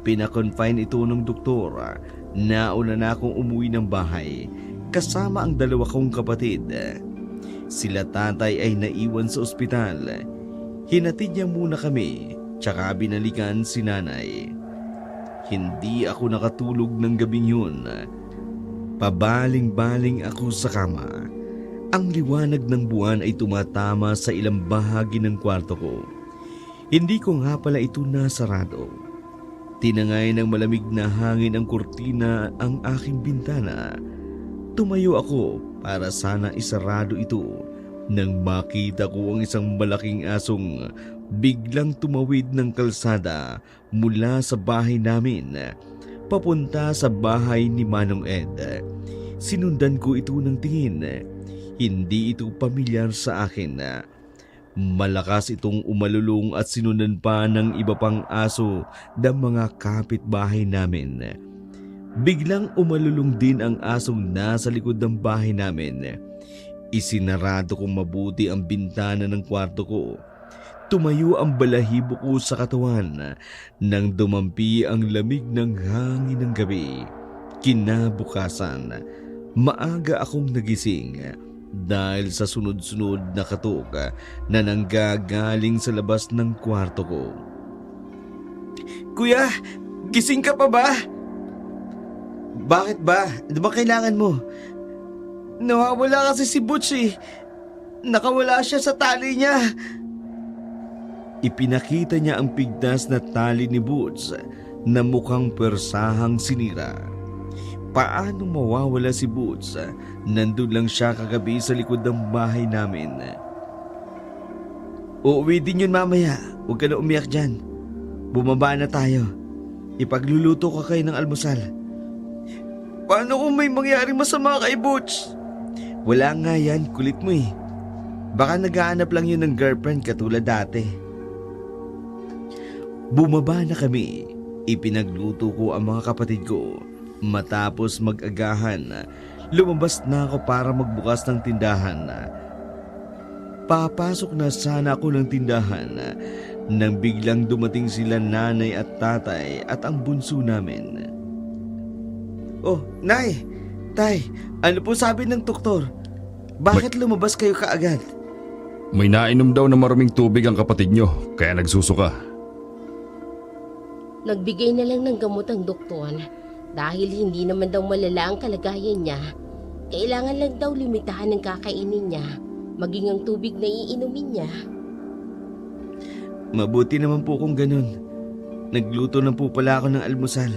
pinakonfine ito ng doktor. Nauna na akong umuwi ng bahay kasama ang dalawa kong kapatid. Sila tatay ay naiwan sa ospital. Hinatid niya muna kami, tsaka binalikan si nanay. Hindi ako nakatulog ng gabing yun. Pabaling-baling ako sa kama. Ang liwanag ng buwan ay tumatama sa ilang bahagi ng kwarto ko. Hindi ko nga pala ito nasarado. Tinangay ng malamig na hangin ang kurtina ang aking bintana. Tumayo ako para sana isarado ito nang makita ko ang isang malaking asong biglang tumawid ng kalsada mula sa bahay namin papunta sa bahay ni Manong Ed. Sinundan ko ito ng tingin. Hindi ito pamilyar sa akin. Malakas itong umalulong at sinundan pa ng iba pang aso ng mga kapitbahay namin. Biglang umalulong din ang asong nasa likod ng bahay namin. Isinarado kong mabuti ang bintana ng kwarto ko. Tumayo ang balahibo ko sa katawan nang dumampi ang lamig ng hangin ng gabi. Kinabukasan, maaga akong nagising dahil sa sunod-sunod na katok na nanggagaling sa labas ng kwarto ko. Kuya, gising ka pa ba? Bakit ba? Ano ba kailangan mo? Nawawala kasi si Butch eh. Nakawala siya sa tali niya. Ipinakita niya ang pigtas na tali ni Butch na mukhang persahang sinira. Paano mawawala si Butch? Nandun lang siya kagabi sa likod ng bahay namin. Uuwi din yun mamaya. Huwag ka na umiyak dyan. Bumaba na tayo. Ipagluluto ka kayo ng almusal. Paano kung may mangyaring masama kay Butch? Wala nga yan, kulit mo eh. Baka naghahanap lang yun ng girlfriend katulad dati. Bumaba na kami. Ipinagluto ko ang mga kapatid ko. Matapos mag-agahan, lumabas na ako para magbukas ng tindahan. Papasok na sana ako ng tindahan nang biglang dumating sila nanay at tatay at ang bunso namin. Oh, Nay! Tay, ano po sabi ng doktor? Bakit lumabas kayo kaagad? May nainom daw na maraming tubig ang kapatid nyo, kaya nagsusuka. Nagbigay na lang ng gamot ang doktor dahil hindi naman daw malala ang kalagayan niya. Kailangan lang daw limitahan ng kakainin niya, maging ang tubig na iinumin niya. Mabuti naman po kung ganun. Nagluto na po pala ako ng almusal.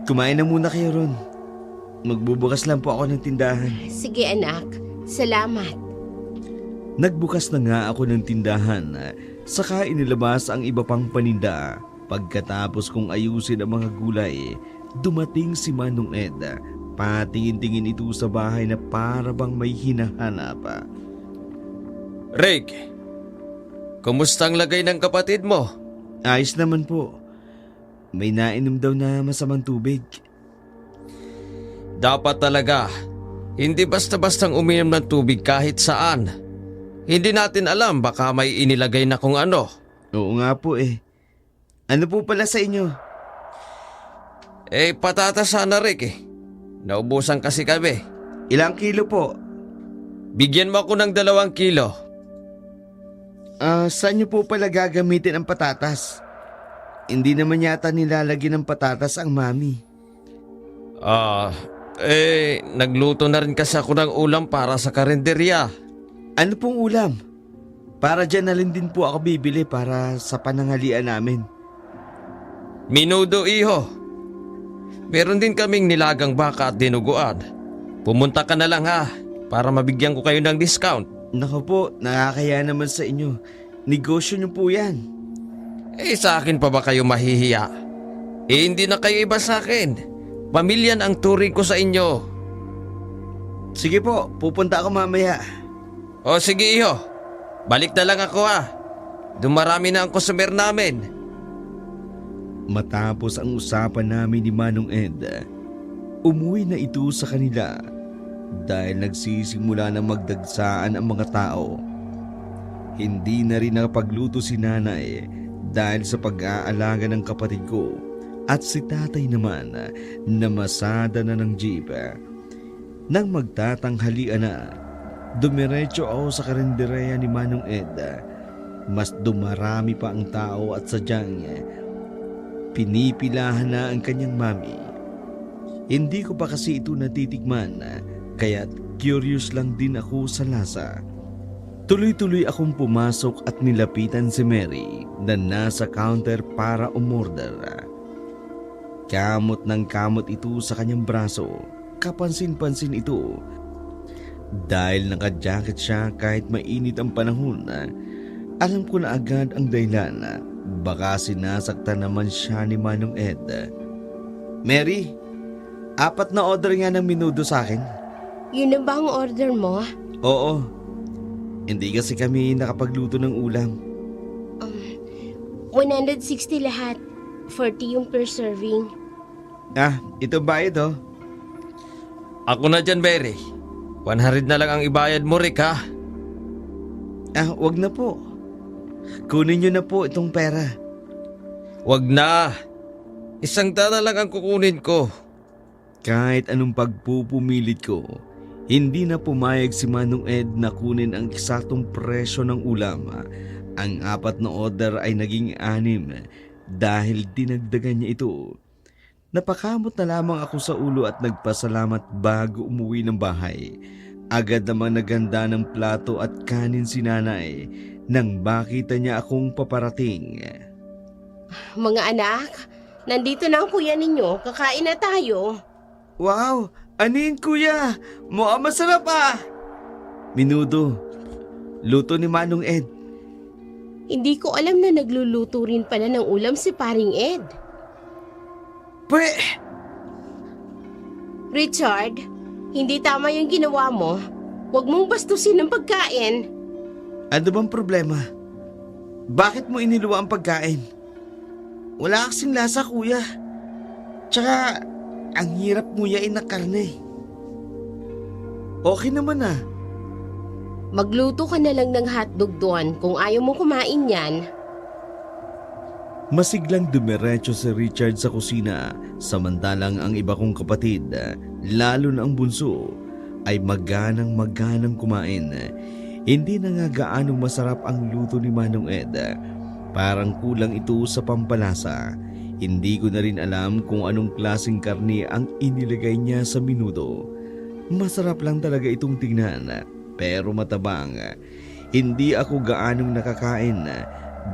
Kumain na muna kayo ron. Magbubukas lang po ako ng tindahan. Sige anak, salamat. Nagbukas na nga ako ng tindahan, saka inilabas ang iba pang paninda. Pagkatapos kong ayusin ang mga gulay, dumating si Manong Ed. Patingin-tingin ito sa bahay na para bang may hinahanap. Rick, kumusta ang lagay ng kapatid mo? Ayos naman po. May nainom daw na masamang tubig. Dapat talaga, hindi basta-bastang uminom ng tubig kahit saan. Hindi natin alam, baka may inilagay na kung ano. Oo nga po eh. Ano po pala sa inyo? Patatas sana Rick eh. Naubusan kasi kami. Ilang kilo po? Bigyan mo ako ng 2 kilo. Saan niyo po pala gagamitin ang patatas? Hindi naman yata nilalagyan ng patatas ang mami. Nagluto na rin kasi ako ng ulam para sa karinderya. Ano pong ulam? Para dyan na rin din po ako bibili para sa pananghalian namin. Minudo iho. Meron din kaming nilagang baka at dinuguan. Pumunta ka na lang ha, para mabigyan ko kayo ng discount. Naku po, nakakaya naman sa inyo. Negosyo niyo po yan. Sa akin pa ba kayo mahihiya? Hindi na kayo iba sa akin. Pamilyan ang turing ko sa inyo. Sige po, pupunta ako mamaya. O sige iho, balik na lang ako ha. Dumarami na ang customer namin. Matapos ang usapan namin ni Manong Ed, umuwi na ito sa kanila dahil nagsisimula na magdagsaan ang mga tao. Hindi na rin nakapagluto si nanay dahil sa pag-aalaga ng kapatid ko at si tatay naman na masada na ng jeep. Nang magtatanghalian na, dumiretso ako sa karinderya ni Manong Ed. Mas dumarami pa ang tao at sadyang pinipilahan na ang kanyang mami. Hindi ko pa kasi ito natitikman, kaya curious lang din ako sa lasa. Tuloy-tuloy akong pumasok at nilapitan si Mary na nasa counter para umorder. Kamot ng kamot ito sa kanyang braso. Kapansin-pansin ito. Dahil naka-jacket siya kahit mainit ang panahon, alam ko na agad ang dahilan. Baka sinasaktan naman siya ni Manong Ed. Mary, 4 na order nga ng minudo sa akin. Yun na ba ang order mo? Oo. Hindi kasi kami nakapagluto ng ulam. 160 lahat. 40 yung per serving. Ito bayad oh. Ako na dyan, Mary. 100 na lang ang ibayad mo, Rick ha. Wag na po. Kunin niyo na po itong pera. Wag na. 100 na lang ang kukunin ko. Kahit anong pagpupumilit ko, hindi na pumayag si Manong Ed na kunin ang eksaktong presyo ng ulam. Ang 4 na order ay naging 6 dahil dinagdagan niya ito. Napakamot na lamang ako sa ulo at nagpasalamat bago umuwi ng bahay. Agad namang naganda ng plato at kanin si nanay nang makita niya akong paparating. Mga anak, nandito na ang kuya ninyo. Kakain na tayo. Wow! Anin kuya? Mukhang masarap ah! Minudo. Luto ni Manong Ed. Hindi ko alam na nagluluto rin pala ng ulam si paring Ed. Richard, hindi tama yung ginawa mo. Huwag mong bastusin ang pagkain. Ano bang problema? Bakit mo iniluwa ang pagkain? Wala kasing lasa, kuya. Tsaka, ang hirap nguyain ng karne. Okay naman ah. Magluto ka na lang ng hotdog doon kung ayaw mo kumain yan. Masiglang dumiretso si Richard sa kusina, samantalang ang iba kong kapatid, lalo na ang bunso, ay maganang kumain. Hindi na nga gaanong masarap ang luto ni Manong Ed. Parang kulang ito sa pampalasa. Hindi ko na rin alam kung anong klaseng karne ang inilagay niya sa minuto. Masarap lang talaga itong tingnan, pero matabang. Hindi ako gaanong nakakain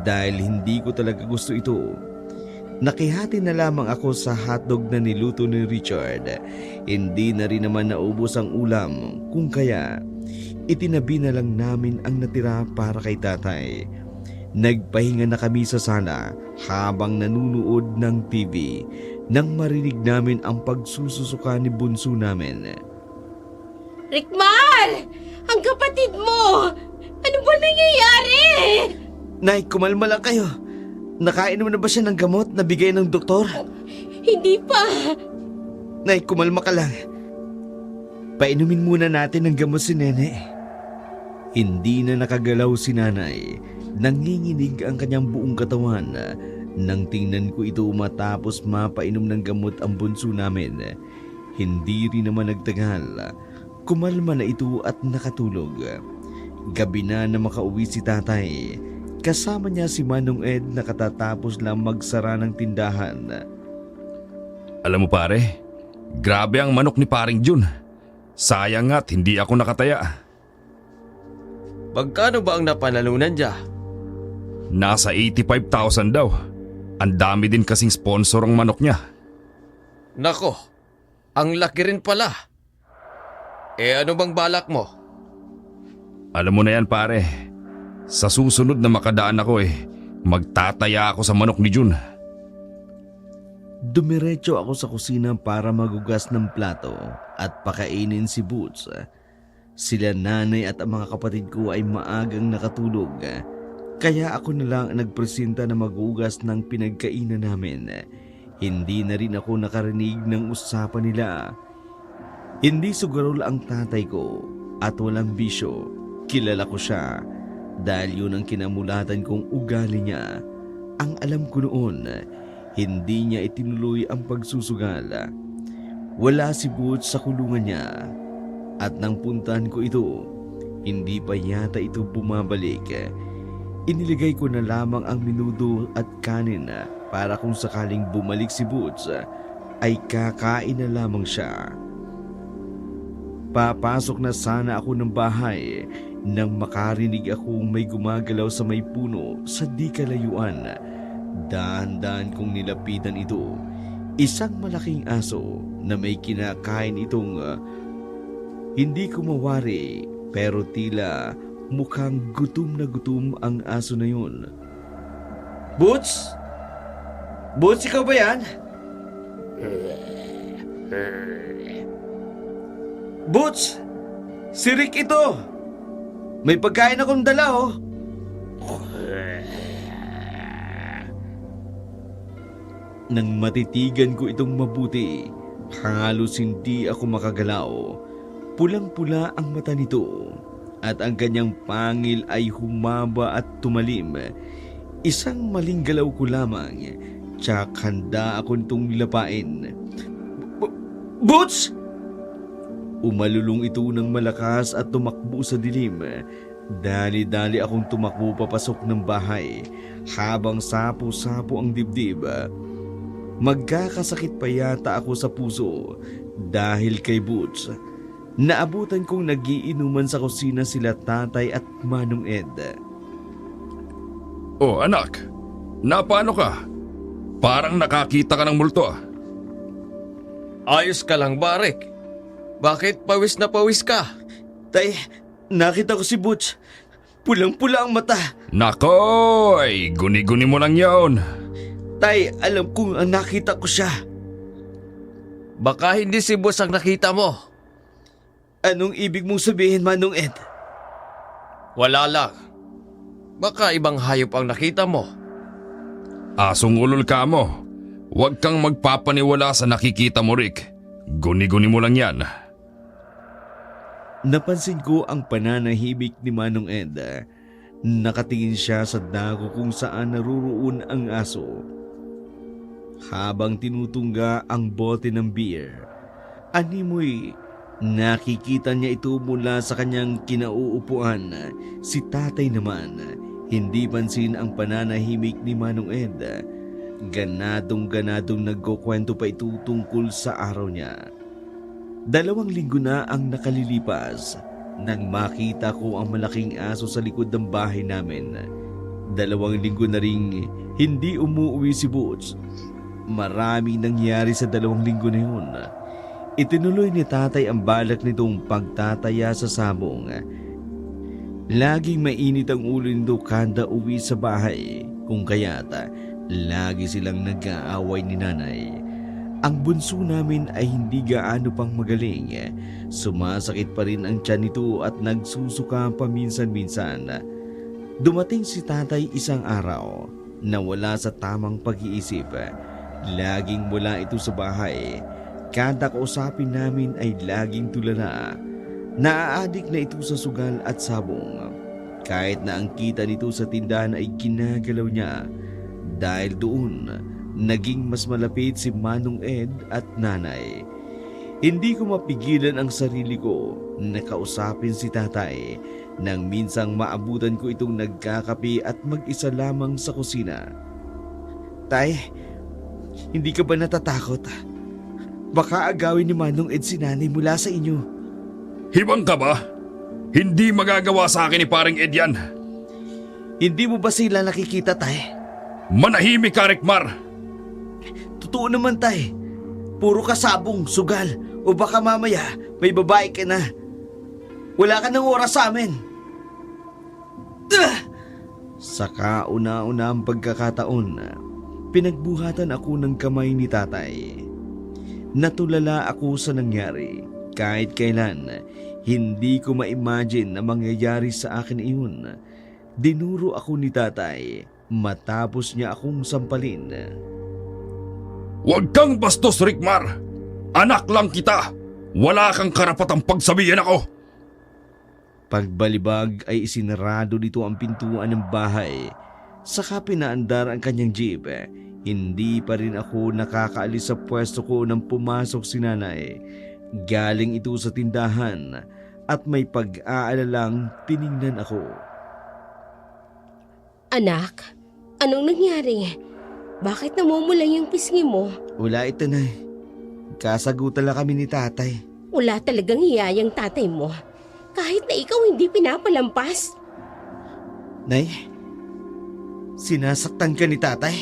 dahil hindi ko talaga gusto ito. Nakihati na lamang ako sa hotdog na niluto ni Richard. Hindi na rin naman naubos ang ulam, kung kaya itinabi na lang namin ang natira para kay tatay. Nagpahinga na kami sa sala habang nanunood ng TV nang marinig namin ang pagsususuka ni bunso namin. Rickmar! Ang kapatid mo! Ano ba nangyayari? Nay, kumalma lang kayo. Nakainom na ba siya ng gamot na bigay ng doktor? Hindi pa. Nay, kumalma ka lang. Painumin muna natin ng gamot si Nene. Hindi na nakagalaw si nanay. Nanginginig ang kanyang buong katawan. Nang tingnan ko ito matapos mapainom ng gamot ang bunso namin. Hindi rin naman nagtagal. Kumalma na ito at nakatulog. Gabi na makauwi si tatay. Kasama niya si Manong Ed na katatapos lang magsara ng tindahan. Alam mo pare, grabe ang manok ni paring Jun. Sayang nga't hindi ako nakataya. Magkano ba ang napanalunan niya? Nasa 85,000 daw. Ang dami din kasing sponsor ang manok niya. Nako, ang laki rin pala. Ano bang balak mo? Alam mo na yan pare. Sa susunod na makadaan ako magtataya ako sa manok ni Jun. Dumiretso ako sa kusina para magugas ng plato at pakainin si Boots. Sila nanay at ang mga kapatid ko ay maagang nakatulog. Kaya ako na lang nagpresenta na magugas ng pinagkainan namin. Hindi na rin ako nakarinig ng usapan nila. Hindi sugarol ang tatay ko at walang bisyo. Kilala ko siya dahil yun ang kinamulatan kong ugali niya. Ang alam ko noon, hindi niya itinuloy ang pagsusugal. Wala si Boots sa kulungan niya at nang puntahan ko ito, hindi pa yata ito bumabalik. Iniligay ko na lamang ang minudo at kanin para kung sakaling bumalik si Boots ay kakain na lamang siya. Papasok na sana ako ng bahay nang makarinig akong may gumagalaw sa may puno sa di kalayuan. Dahan-dahan kong nilapitan ito. Isang malaking aso na may kinakain itong hindi ko mawari pero tila mukhang gutom na gutom ang aso na yun. Boots? Boots, ikaw ba yan? Boots! Si Rick ito! May pagkain akong dala oh! Nang matitigan ko itong mabuti, halos hindi ako makagalaw. Pulang-pula ang mata nito at ang kanyang pangil ay humaba at tumalim. Isang maling galaw ko lamang, tsak handa ako nitong lapain. Boots! Umalulong ito ng malakas at tumakbo sa dilim. Dali-dali akong tumakbo papasok ng bahay habang sapo-sapo ang dibdib. Magkakasakit pa yata ako sa puso dahil kay Boots. Naabutan kong nagiinuman sa kusina sila tatay at Manong Ed. Oh anak, paano ka? Parang nakakita ka ng multo. Ayos ka lang ba, Rick? Bakit pawis na pawis ka? Tay, nakita ko si Boots. Pulang-pula ang mata. Nakoy! Guni-guni mo lang yon. Tay, alam kong ang nakita ko siya. Baka hindi si boss ang nakita mo. Anong ibig mong sabihin, Manong Ed? Wala lang. Baka ibang hayop ang nakita mo. Asong ulol ka mo. Huwag kang magpapaniwala sa nakikita mo, Rick. Guni-guni mo lang yan. Napansin ko ang pananahimik ni Manong Ed. Nakatingin siya sa dako kung saan naruroon ang aso. Habang tinutungga ang bote ng beer, animoy nakikita niya ito mula sa kanyang kinauupuan. Si tatay naman, hindi pansin ang pananahimik ni Manong Ed. Ganadong-ganadong nagkukwento pa ito tungkol sa araw niya. 2 linggo na ang nakalilipas nang makita ko ang malaking aso sa likod ng bahay namin. 2 linggo na ring hindi umuwi si Butch. Maraming nangyari sa 2 linggo na yun. Itinuloy ni tatay ang balak nitong pagtataya sa sabong. Laging mainit ang ulo nito kada uwi sa bahay, kung kaya't lagi silang nag-aaway ni nanay. Ang bunso namin ay hindi gaano pang magaling. Sumasakit pa rin ang tiyan nito at nagsusuka paminsan-minsan. Dumating si tatay isang araw na wala sa tamang pag-iisip. Laging wala ito sa bahay. Kada kausapin namin ay laging tulala. Naaadik na ito sa sugal at sabong. Kahit na ang kita nito sa tindahan ay ginagalaw niya. Dahil doon, naging mas malapit si Manong Ed at nanay. Hindi ko mapigilan ang sarili ko na kausapin si tatay nang minsang maabutan ko itong nagkakape at mag-isa lamang sa kusina. Tay, hindi ka ba natatakot? Baka agawin ni Manong Ed si nanay mula sa inyo. Hibang ka ba? Hindi magagawa sa akin ni paring Ed yan. Hindi mo ba sila nakikita, tay? Manahimik ka, Rickmar. Totoo naman, tay. Puro kasabong, sugal, o baka mamaya may babae ka na. Wala ka ng oras sa amin. Sa kauna-una ang pagkakataon, pinagbuhatan ako ng kamay ni tatay. Natulala ako sa nangyari. Kahit kailan, hindi ko ma-imagine na mangyayari sa akin iyon. Dinuro ako ni tatay matapos niya akong sampalin. Huwag kang bastos, Rickmar. Anak lang kita. Wala kang karapatang pagsabihin ako. Pagbalibag ay isinarado nito ang pintuan ng bahay. Saka pinaandar ang kanyang jeep. Hindi pa rin ako nakakaalis sa pwesto ko nang pumasok si nanay. Galing ito sa tindahan at may pag-aalalang tiningnan ako. Anak, anong nangyari? Bakit namumula yung pisngi mo? Wala ito, nay. Kasagutan lang kami ni tatay. Wala talagang hiyayang tatay mo. Kahit na ikaw hindi pinapalampas. Nay, sinasaktan ka ni tatay?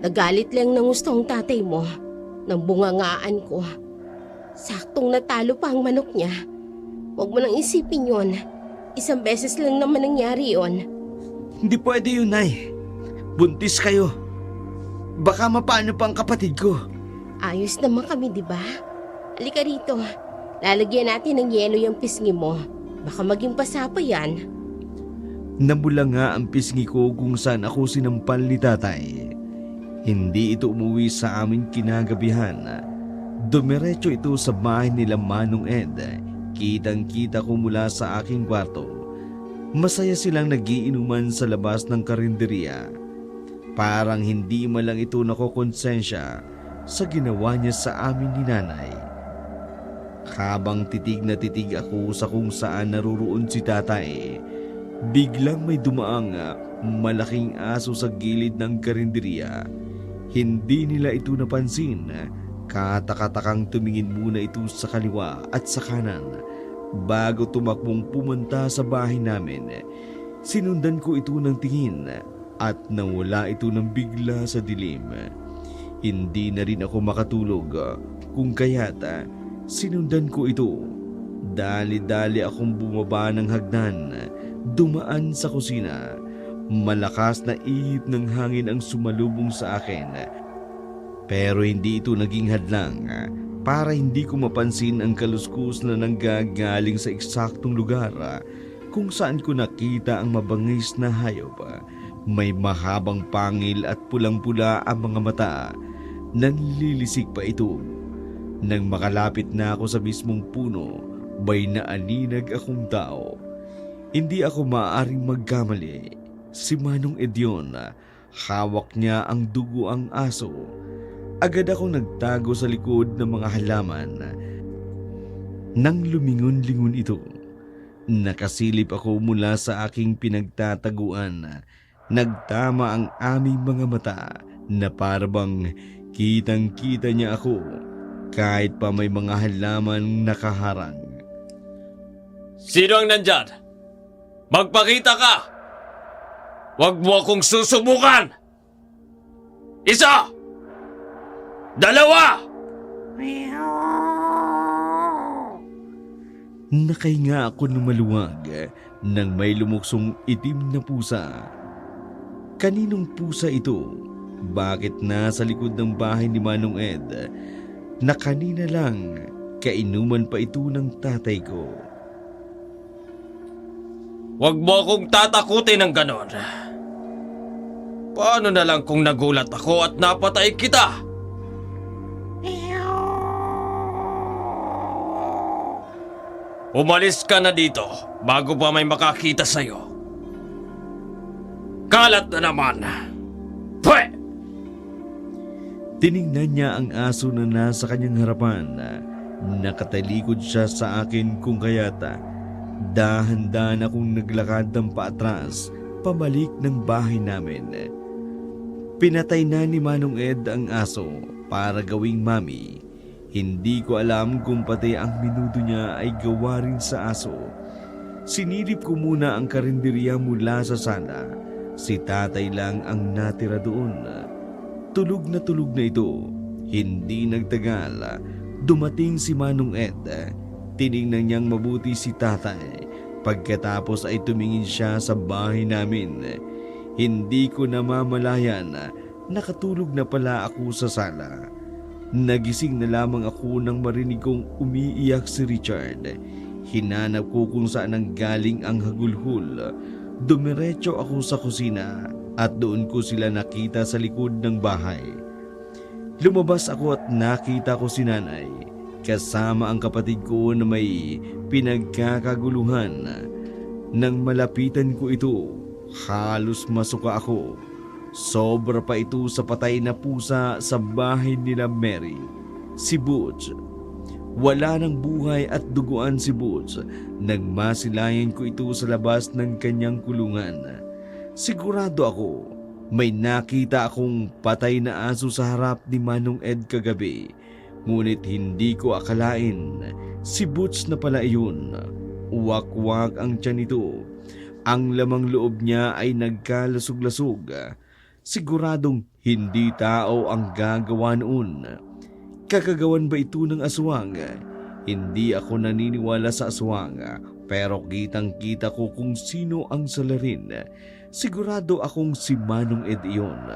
Nagalit lang ng gusto ang tatay mo. Nang bungangaan ko. Saktong natalo pa ang manok niya. Huwag mo nang isipin yon. 1 beses lang naman nangyari yon. Hindi pwede yun, nay. Buntis kayo. Baka mapano pa ang kapatid ko. Ayos naman kami, di ba? Halika rito. Lalagyan natin ng yelo yung pisngi mo. Baka maging pasapa yan. Namula nga ang pisngi ko kung saan ako sinampal ni tatay. Hindi ito umuwi sa amin kinagabihan. Dumiretso ito sa bahay nila Manong Ed. Kitang-kita ko mula sa aking kwarto. Masaya silang nagiinuman sa labas ng karinderiya. Parang hindi man lang ito nakokonsensya sa ginawa niya sa amin ni nanay. Habang titig na titig ako sa kung saan naruroon si tatay, biglang may dumaang malaking aso sa gilid ng karinderiya. Hindi nila ito napansin. Katakatakang tumingin muna ito sa kaliwa at sa kanan bago tumakbong pumunta sa bahay namin. Sinundan ko ito ng tingin at nawala ito ng bigla sa dilim. Hindi na rin ako makatulog kung kaya't sinundan ko ito. Dali-dali akong bumaba ng hagdan, dumaan sa kusina. Malakas na ihip ng hangin ang sumalubong sa akin. Pero hindi ito naging hadlang para hindi ko mapansin ang kaluskus na nanggagaling sa eksaktong lugar kung saan ko nakita ang mabangis na hayop. May mahabang pangil at pulang-pula ang mga mata. Nanlilisik pa ito. Nang makalapit na ako sa mismong puno, may naaninag akong tao. Hindi ako maaaring magkamali. Si Manong Ed yun. Hawak niya ang dugo ang aso. Agad akong nagtago sa likod ng mga halaman. Nang lumingon-lingon ito, nakasilip ako mula sa aking pinagtataguan. Nagtama ang aming mga mata na parabang kitang-kita niya ako kahit pa may mga halaman nakaharang. Sino ang nandyan? Magpakita ka! Huwag mo akong susubukan! Isa! Dalawa! Nakahinga ako ng maluwag nang may lumuksong itim na pusa. Kaninong pusa ito? Bakit nasa likod ng bahay ni Manong Ed? Na kanina lang, kainuman pa ito ng tatay ko. Huwag mo akong tatakutin ng ganon. Paano na lang kung nagulat ako at napatay kita? Umalis ka na dito bago pa may makakita sa'yo. Kalat na naman. Pwe! Tiningnan niya ang aso na nasa kanyang harapan. Nakatalikod siya sa akin kung kaya't dahan-dahan akong naglakad ng paatras pabalik ng bahay namin. Pinatay na ni Manong Ed ang aso para gawing mami. Hindi ko alam kung pati ang minuto niya ay gawa rin sa aso. Sinilip ko muna ang karinderya mula sa sala. Si tatay lang ang natira doon. Tulog na ito. Hindi nagtagal. Dumating si Manong Ed. Tiningnan niyang mabuti si tatay. Pagkatapos ay tumingin siya sa bahay namin. Hindi ko namamalayan na nakatulog na pala ako sa sala. Nagising na lamang ako nang marinig kong umiiyak si Richard. Hinanap ko kung saan nanggaling ang hagulhol. Dumiretso ako sa kusina at doon ko sila nakita sa likod ng bahay. Lumabas ako at nakita ko si nanay kasama ang kapatid ko na may pinagkakaguluhan. Nang malapitan ko ito, halos masuka ako. Sobra pa ito sa patay na pusa sa bahay nila Mary. Si Butch. Wala ng buhay at duguan si Butch. Nagmasilayan ko ito sa labas ng kanyang kulungan. Sigurado ako, may nakita akong patay na aso sa harap ni Manong Ed kagabi. Ngunit hindi ko akalain, si Butch na pala iyon. Uwak-wak ang tiyan nito. Ang lamang loob niya ay nagkalasog-lasog. Siguradong hindi tao ang gagawa noon. Kakagawan ba ito ng aswang? Hindi ako naniniwala sa aswang, pero kitang-kita ko kung sino ang salarin. Sigurado akong si Manong Ed iyon.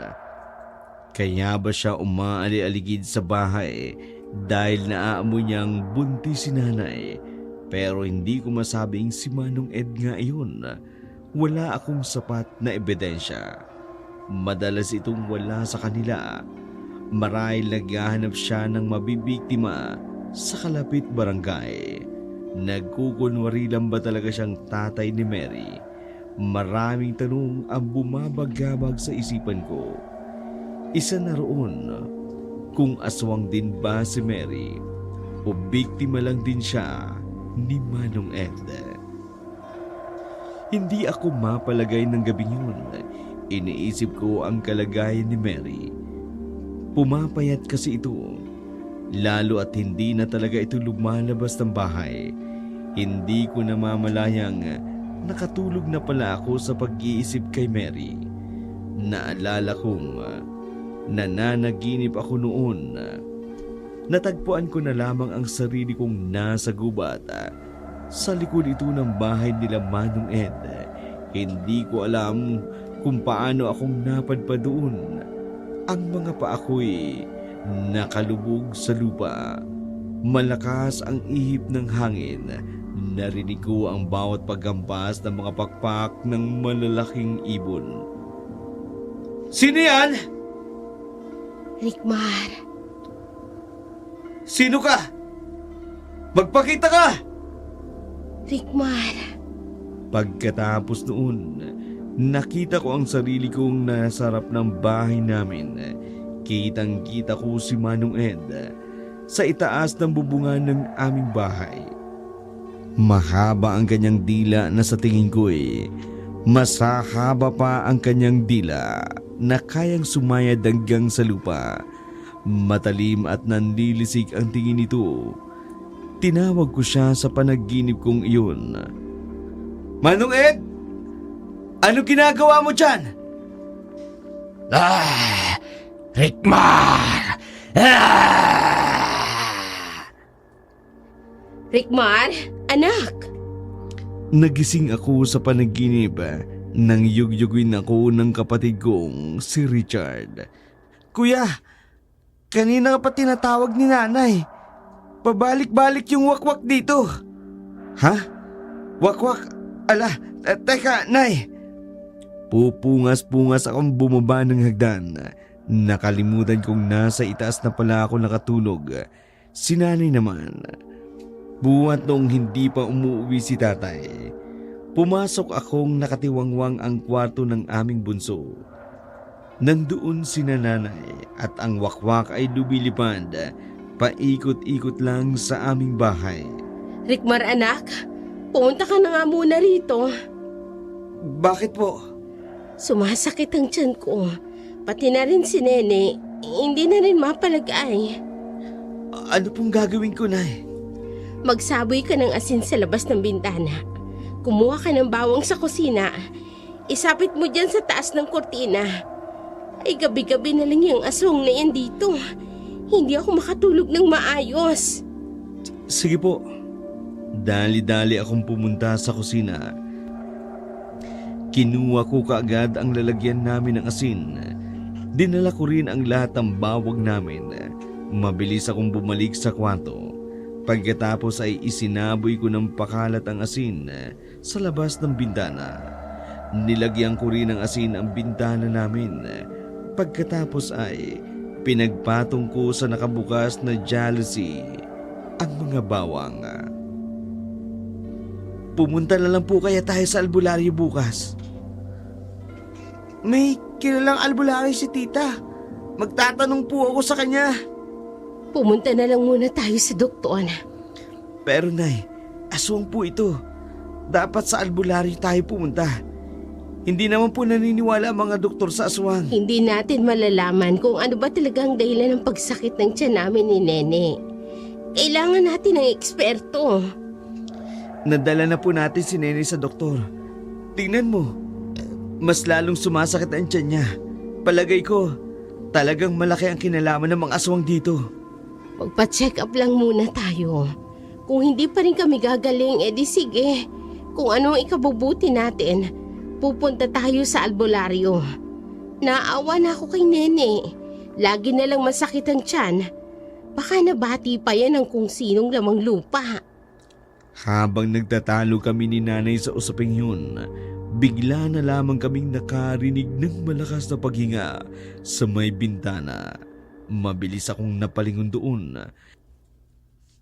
Kaya ba siya umaali-aligid sa bahay dahil naaamoy niyang buntis si nanay? Pero hindi ko masabing si Manong Ed nga iyon. Wala akong sapat na ebidensya. Madalas itong wala sa kanila. Marahil naghahanap siya ng mabibiktima sa kalapit barangay. Nagkukunwari lang ba talaga siyang tatay ni Mary? Maraming tanong ang bumabagabag sa isipan ko. Isa na roon, kung aswang din ba si Mary o biktima lang din siya ni Manong Ed. Hindi ako mapalagay ng gabing yun. Iniisip ko ang kalagayan ni Mary. Pumapayat kasi ito. Lalo at hindi na talaga ito lumalabas ng bahay. Hindi ko namamalayang nakatulog na pala ako sa pag-iisip kay Mary. Naalala kong nananaginip ako noon. Natagpuan ko na lamang ang sarili kong nasa gubat. Sa likod ito ng bahay nila Manong Ed. Hindi ko alam kung paano akong napadpad doon. Ang mga paa ko'y nakalubog sa lupa. Malakas ang ihip ng hangin. Narinig ko ang bawat paggampas ng mga pakpak ng malalaking ibon. Sino yan? Rickmar, Sino ka? Magpakita ka! Rickmar, Pagkatapos noon, nakita ko ang sarili kong nasa harap ng bahay namin. Kitang-kita ko si Manong Ed sa itaas ng bubungan ng aming bahay. Mahaba ang kanyang dila na sa tingin ko'y mas hahaba pa ang kanyang dila na kayang sumayad hanggang sa lupa. Matalim at nanlilisik ang tingin nito. Tinawag ko siya sa panaginip kong iyon. Manong Ed! Ano ginagawa mo dyan? Rickmar! Rickmar, anak! Nagising ako sa panaginip nang yugyugin ako ng kapatid kong si Richard. Kuya, kanina ka pa tinatawag ni nanay. Pabalik-balik yung wakwak dito. Ha? Wakwak? Ala, teka, nay. Pupungas-pungas akong bumaba ng hagdan. Nakalimutan kong nasa itaas na pala ako nakatulog. Si nanay naman. Buhat noong hindi pa umuwi si tatay. Pumasok akong nakatiwangwang ang kwarto ng aming bunso. Nandoon si nanay at ang wakwak ay lumilipad. Paikot-ikot lang sa aming bahay. Rickmar, anak, pumunta ka na nga muna rito. Bakit po? Sumasakit ang tiyan ko. Pati na rin si Nene, hindi na rin mapalagay. Ano pong gagawin ko, nay? Magsaboy ka ng asin sa labas ng bintana. Kumuha ka ng bawang sa kusina. Isapit mo dyan sa taas ng kortina. Ay gabi-gabi na lang yung aswang na yan dito. Hindi ako makatulog ng maayos. Sige po. Dali-dali akong pumunta sa kusina. Kinuha ko kaagad ang lalagyan namin ng asin. Dinala ko rin ang lahat ng bawang namin. Mabilis akong bumalik sa kwarto. Pagkatapos ay isinaboy ko ng pakalat ang asin sa labas ng bintana. Nilagyan ko rin ng asin ang bintana namin. Pagkatapos ay pinagpatong ko sa nakabukas na jealousy ang mga bawang. Pumunta na lang po kaya tayo sa albularyo bukas. May kilalang albularyo si tita. Magtatanong po ako sa kanya. Pumunta na lang muna tayo sa doktor. Pero nay, aswang po ito. Dapat sa albularyo tayo pumunta. Hindi naman po naniniwala ang mga doktor sa aswang. Hindi natin malalaman kung ano ba talagang dahilan ng pagsakit ng tiyan namin ni Nene. Kailangan natin ng eksperto. Nadala na po natin si Nene sa doktor. Tingnan mo, mas lalong sumasakit ang tiyan niya. Palagay ko, talagang malaki ang kinalaman ng mga aswang dito. Magpa-check up lang muna tayo. Kung hindi pa rin kami gagaling, edi sige. Kung ano ang ikabubuti natin, pupunta tayo sa albularyo. Naawa na ako kay Nene. Lagi na lang masakit ang tiyan. Baka nabati pa yan ng kung sinong lamang lupa. Habang nagtatalo kami ni nanay sa usaping yun, bigla na lamang kaming nakarinig ng malakas na paghinga sa may bintana. Mabilis akong napalingon doon.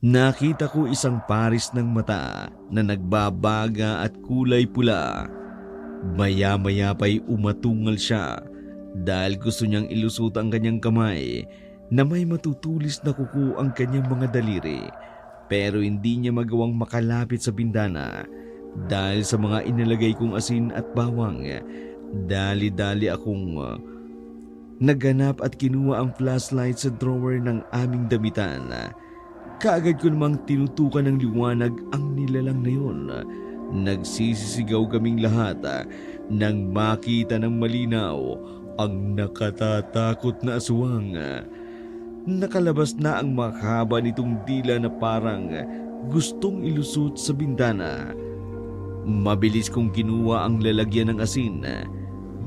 Nakita ko isang paris ng mata na nagbabaga at kulay pula. Maya-maya pa'y umatungal siya dahil gusto niyang ilusot ang kanyang kamay na may matutulis na kuko ang kanyang mga daliri. Pero hindi niya magawang makalapit sa bintana dahil sa mga inilagay kong asin at bawang. Dali-dali akong naganap at kinuha ang flashlight sa drawer ng aming damitan. Kaagad ko namang tinutukan ng liwanag ang nilalang na yun. Nagsisisigaw kaming lahat nang makita ng malinaw ang nakatatakot na aswang. Nakalabas na ang mahaba nitong dila na parang gustong ilusot sa bintana. Mabilis kong kinuha ang lalagyan ng asin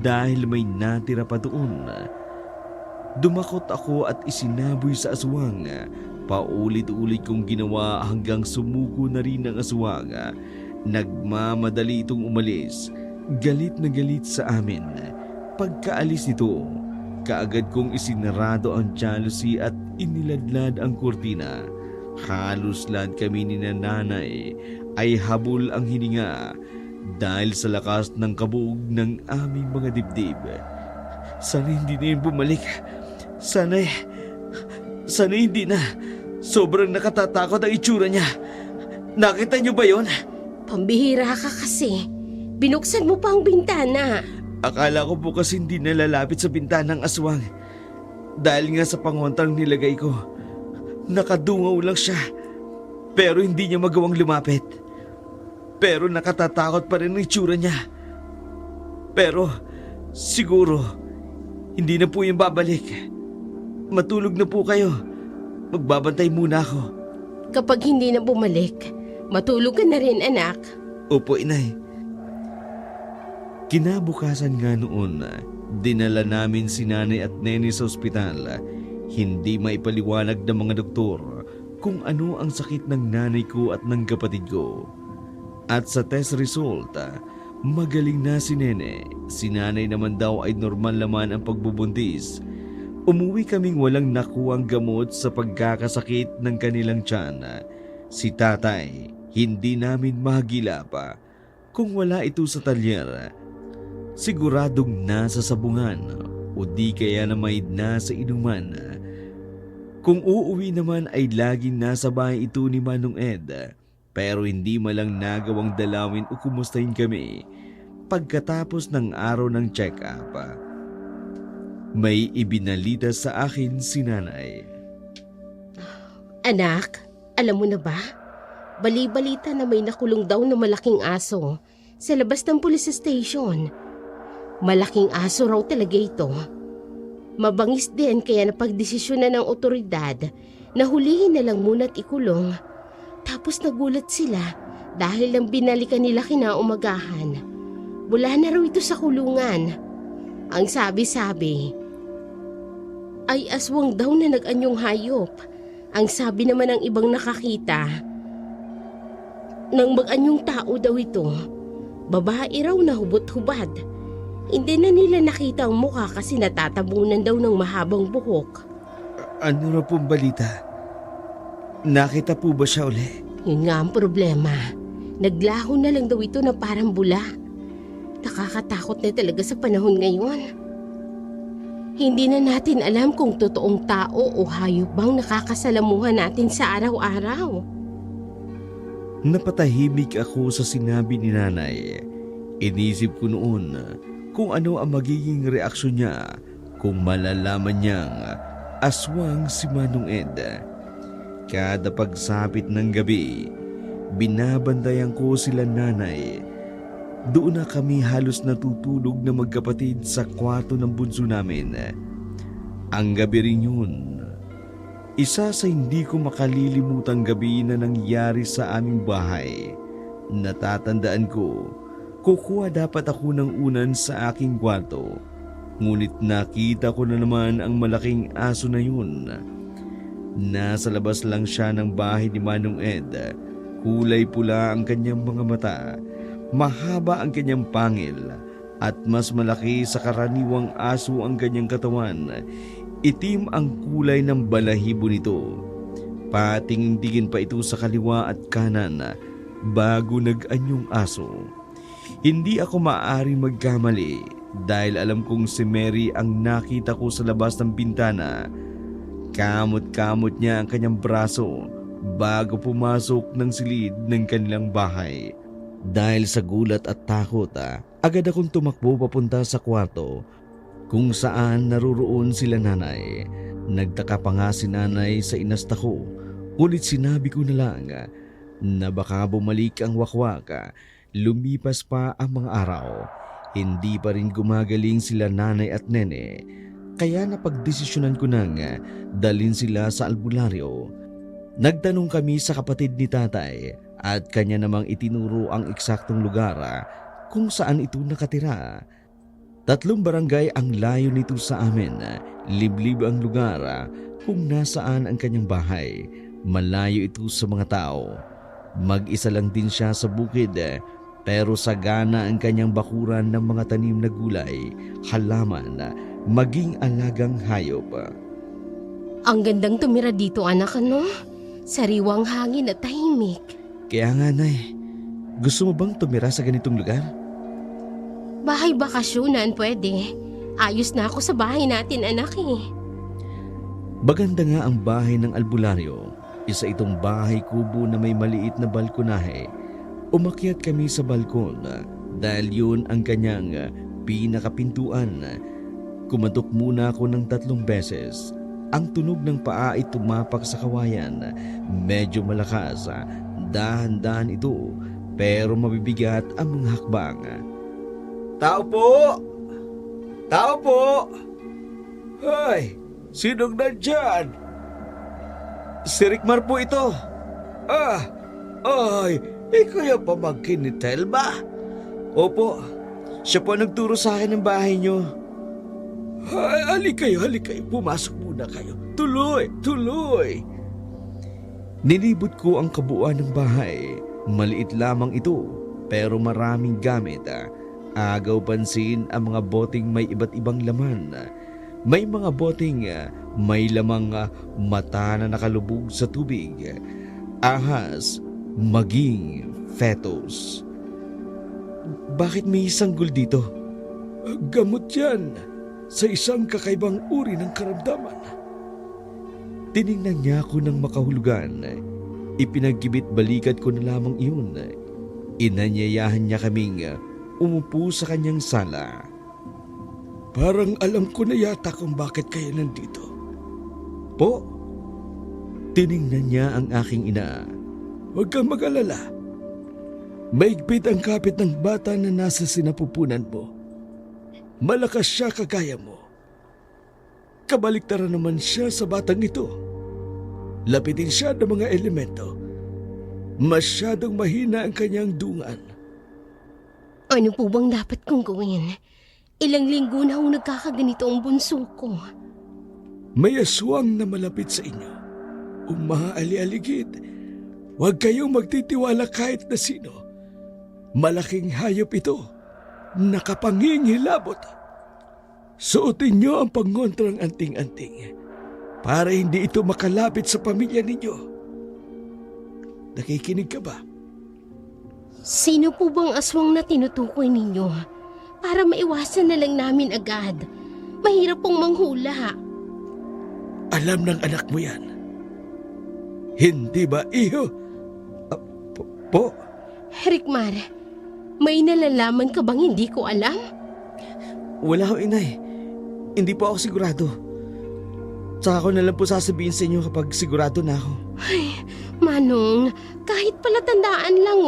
dahil may natira pa doon. Dumakot ako at isinaboy sa aswang. Paulit-ulit kong ginawa hanggang sumuko na rin ang aswang. Nagmamadali itong umalis. Galit na galit sa amin. Pagkaalis nito, kaagad kong isinarado ang jalousie at iniladlad ang kurtina. Halos lahat kami ni nanay ay habol ang hininga dahil sa lakas ng kabuog ng aming mga dibdib. Sana hindi na yun bumalik. Sana hindi na. Sobrang nakatatakot ang itsura niya. Nakita niyo ba yon? Pambihira ka kasi. Binuksan mo pa ang bintana. Akala ko po kasi hindi nalalapit sa bintanang aswang. Dahil nga sa pangontang nilagay ko, nakadungaw lang siya. Pero hindi niya magawang lumapit. Pero nakatatakot pa rin ang itsura niya. Pero siguro, hindi na po yung babalik. Matulog na po kayo. Magbabantay muna ako. Kapag hindi na bumalik, matulog ka na rin, anak. Opo, inay. Kinabukasan nga noon, dinala namin si nanay at nene sa ospital. Hindi maipaliwanag ng mga doktor kung ano ang sakit ng nanay ko at ng kapatid ko. At sa test result, magaling na si nene. Si nanay naman daw ay normal naman ang pagbubuntis. Umuwi kaming walang nakuwang gamot sa pagkakasakit ng kanilang tiyan. Si tatay, hindi namin mahagila pa. Kung wala ito sa talyer, siguradong nasa sabungan o di kaya na may nasa inuman. Kung uuwi naman ay laging nasa bahay ito ni Manong Ed, pero hindi malang nagawang dalawin o kumustahin kami pagkatapos ng araw ng check-up. May ibinalita sa akin si nanay. Anak, alam mo na ba? Bali-balita na may nakulong daw na malaking aso sa labas ng police station. Malaking aso raw talaga ito. Mabangis din kaya napagdesisyon na ng otoridad na hulihin na lang muna't ikulong. Tapos nagulat sila dahil lang binalikan nila kinaumagahan. Wala na raw ito sa kulungan. Ang sabi-sabi ay aswang daw na nag-anyong hayop. Ang sabi naman ng ibang nakakita, nang mag-anyong tao daw ito, babae raw na hubot-hubad. Hindi na nila nakita ang mukha kasi natatabunan daw ng mahabang buhok. Ano na pong balita? Nakita po ba siya uli? Yun nga ang problema. Naglaho na lang daw ito na parang bula. Nakakatakot na talaga sa panahon ngayon. Hindi na natin alam kung totoong tao o hayop bang nakakasalamuhan natin sa araw-araw. Napatahimik ako sa sinabi ni nanay. Inisip ko noon kung ano ang magiging reaksyon niya kung malalaman niyang aswang si Manong Ed. Kada pagsapit ng gabi, binabantayan ko sila nanay. Doon na kami halos natutulog na magkapatid sa kwarto ng bunso namin. Ang gabi rin yun, isa sa hindi ko makalilimutang gabi na nangyari sa aming bahay. Natatandaan ko, kukuha dapat ako ng unan sa aking kwarto. Ngunit nakita ko na naman ang malaking aso na yun. Nasa labas lang siya ng bahay ni Manong Ed. Kulay pula ang kanyang mga mata. Mahaba ang kanyang pangil at mas malaki sa karaniwang aso ang kanyang katawan. Itim ang kulay ng balahibo nito. Patingin-tingin pa ito sa kaliwa at kanan bago nag-anyong aso. Hindi ako maaaring magkamali dahil alam kong si Mary ang nakita ko sa labas ng bintana. Kamot-kamot niya ang kanyang braso bago pumasok ng silid ng kanilang bahay. Dahil sa gulat at takot, agad akong tumakbo papunta sa kwarto kung saan naruroon sila nanay. Nagtaka pa nga si nanay sa inasta ko, ulit sinabi ko na lang na baka bumalik ang wakwak. Lumipas pa ang mga araw, hindi pa rin gumagaling sila nanay at nene. Kaya napagdesisyonan ko nang dalhin sila sa albularyo. Nagtanong kami sa kapatid ni tatay at kanya namang itinuro ang eksaktong lugar kung saan ito nakatira. 3 barangay ang layo nito sa amin. Liblib ang lugar kung nasaan ang kanyang bahay. Malayo ito sa mga tao. Mag-isa lang din siya sa bukid, pero sagana ang kanyang bakuran ng mga tanim na gulay, halaman, maging alagang hayop. Ang gandang tumira dito, anak, ano? Sariwang hangin at tahimik. Kaya nga, Nay, gusto mo bang tumira sa ganitong lugar? Bahay bakasyonan pwede. Ayos na ako sa bahay natin, anak eh. Maganda nga ang bahay ng albularyo. Isa itong bahay kubo na may maliit na balkonahe. Umakyat kami sa balkon dahil yun ang kanyang pinakapintuan. Kumatok muna ako ng 3 beses. Ang tunog ng paa ay tumapak sa kawayan. Medyo malakas. Dahan-dahan ito, pero mabibigat ang mga hakbang. Tao po! Tao po! Hoy! Sinong nandyan? Si Rickmar po ito. Ay, ikaw yung pamangkin ni Telma? Opo, siya po nagturo sa akin ng bahay niyo. Halik kayo. Pumasok muna kayo. Tuloy. Nilibot ko ang kabuuan ng bahay. Maliit lamang ito, pero maraming gamit. Agaw pansin ang mga boteng may iba't ibang laman. May mga boteng may lamang mata na nakalubog sa tubig, ahas, maging fetus. Bakit may sanggol dito? Gamot yan sa isang kakaibang uri ng karamdaman. Tiningnan niya ako ng makahulugan. Ipinaggibit balikat ko na lamang iyon. Inanyayahan niya kaming umupo sa kanyang sala. Parang alam ko na yata kung bakit kayo nandito. Po? Tiningnan niya ang aking ina. Huwag kang mag-alala. Maigpit ang kapit ng bata na nasa sinapupunan mo. Malakas siya kagaya mo. Kabaliktaran naman siya sa batang ito. Lapitin siya ng mga elemento. Masyadong mahina ang kanyang dungan. Ano po bang dapat kong gawin? Ilang linggo na akong nagkakaganito ang bunso ko. May aswang na malapit sa inyo. Umaali-aligid. Huwag kayong magtitiwala kahit na sino. Malaking hayop ito. Nakapangingilabot. Suotin niyo ang pangontrang anting-anting para hindi ito makalapit sa pamilya ninyo. Nakikinig ka ba? Sino po bang aswang na tinutukoy ninyo? Para maiwasan na lang namin agad. Mahirap pong manghula. Alam ng anak mo yan. Hindi ba, iho? Po? Rickmar, may nalalaman ka bang hindi ko alam? Wala ho, inay. Hindi po ako sigurado. Tsaka ko na lang po sasabihin sa inyo kapag sigurado na ako. Ay, Manong, kahit palatandaan lang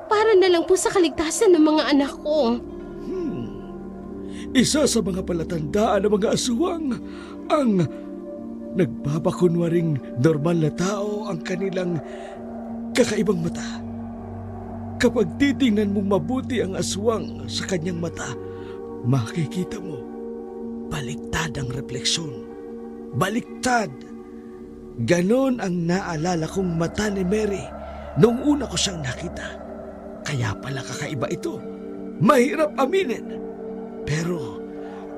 para na lang po sa kaligtasan ng mga anak ko. Isa sa mga palatandaan ng mga aswang ang nagbabakunwaring normal na tao ang kanilang kakaibang mata. Kapag titingnan mong mabuti ang aswang sa kanyang mata, makikita mo baliktad ang refleksyon. Baliktad! Ganon ang naalala kong mata ni Mary nung una ko siyang nakita. Kaya pala kakaiba ito. Mahirap aminin. Pero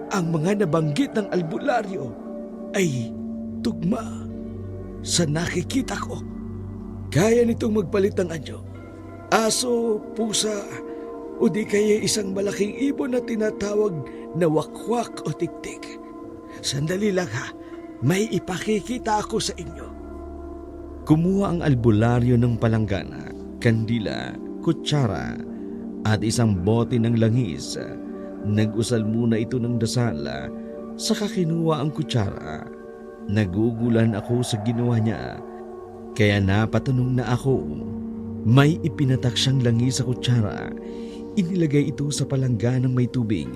ang mga nabanggit ng albularyo ay tugma sa nakikita ko. Kaya nitong magpalit ng anyo. Aso, pusa, o di kaya isang malaking ibon na tinatawag na wakwak o tiktik. Sandali lang ha, may ipakikita ako sa inyo. Kumuha ang albularyo ng palanggana, kandila, kutsara, at isang bote ng langis. Nag-usal muna ito ng dasal, saka kinuha ang kutsara. Nagugulan ako sa ginawa niya, kaya napatanong na ako. May ipinatak siyang langis sa kutsara. Inilagay ito sa palangganang may tubig.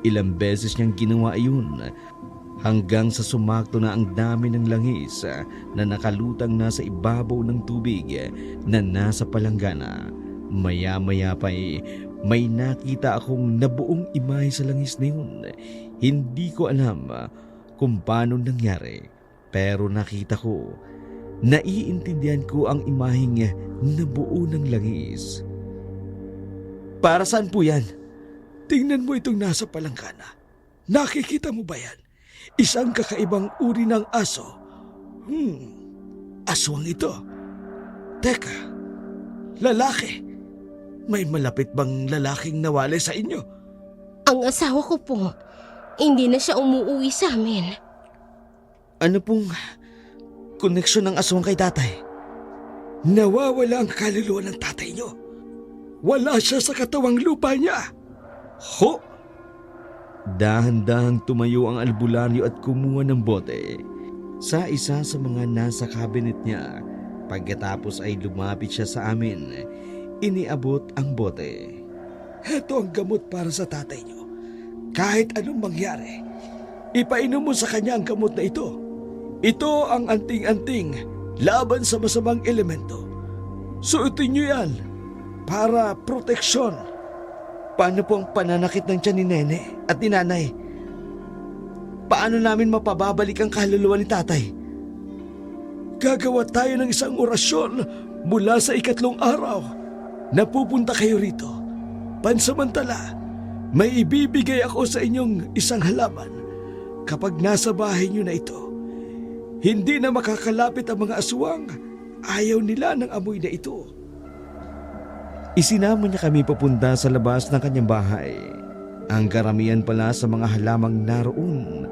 Ilang beses niyang ginawa iyon. hanggang sa sumakto na ang dami ng langis na nakalutang nasa ibabaw ng tubig na nasa palanggana. Maya-maya pa may nakita akong nabuong imahe sa langis na yun. Hindi ko alam kung paano nangyari, pero nakita ko, naiintindihan ko ang imaheng nabuo ng langis. Para saan po yan? Tingnan mo itong nasa palanggana. Nakikita mo ba yan? Isang kakaibang uri ng aso. Aswang ito. Teka, lalaki. May malapit bang lalaking nawalay sa inyo? Ang asawa ko po, hindi na siya umuwi sa amin. Ano pong koneksyon ng aswang kay tatay? Nawawala ang kaluluwa ng tatay niyo. Wala siya sa katawang lupa niya. Ho! Dahan-dahang tumayo ang albularyo at kumuha ng bote sa isa sa mga nasa cabinet niya. Pagkatapos ay lumapit siya sa amin. Iniabot ang bote. Heto ang gamot para sa tatay niyo. Kahit anong mangyari, ipainom mo sa kanya ang gamot na ito. Ito ang anting-anting laban sa masamang elemento. Suotin niyo yan para proteksyon. Paano po ang pananakit ng tiyan ni Nene at ni Nanay? Paano namin mapababalik ang kaluluwa ni tatay? Gagawa tayo ng isang orasyon mula sa 3 araw. Napupunta kayo rito. Pansamantala, may ibibigay ako sa inyong isang halaman. Kapag nasa bahay niyo na ito, hindi na makakalapit ang mga aswang. Ayaw nila ng amoy na ito. Isinama niya kami papunta sa labas ng kanyang bahay. Ang karamihan pala sa mga halamang naroon,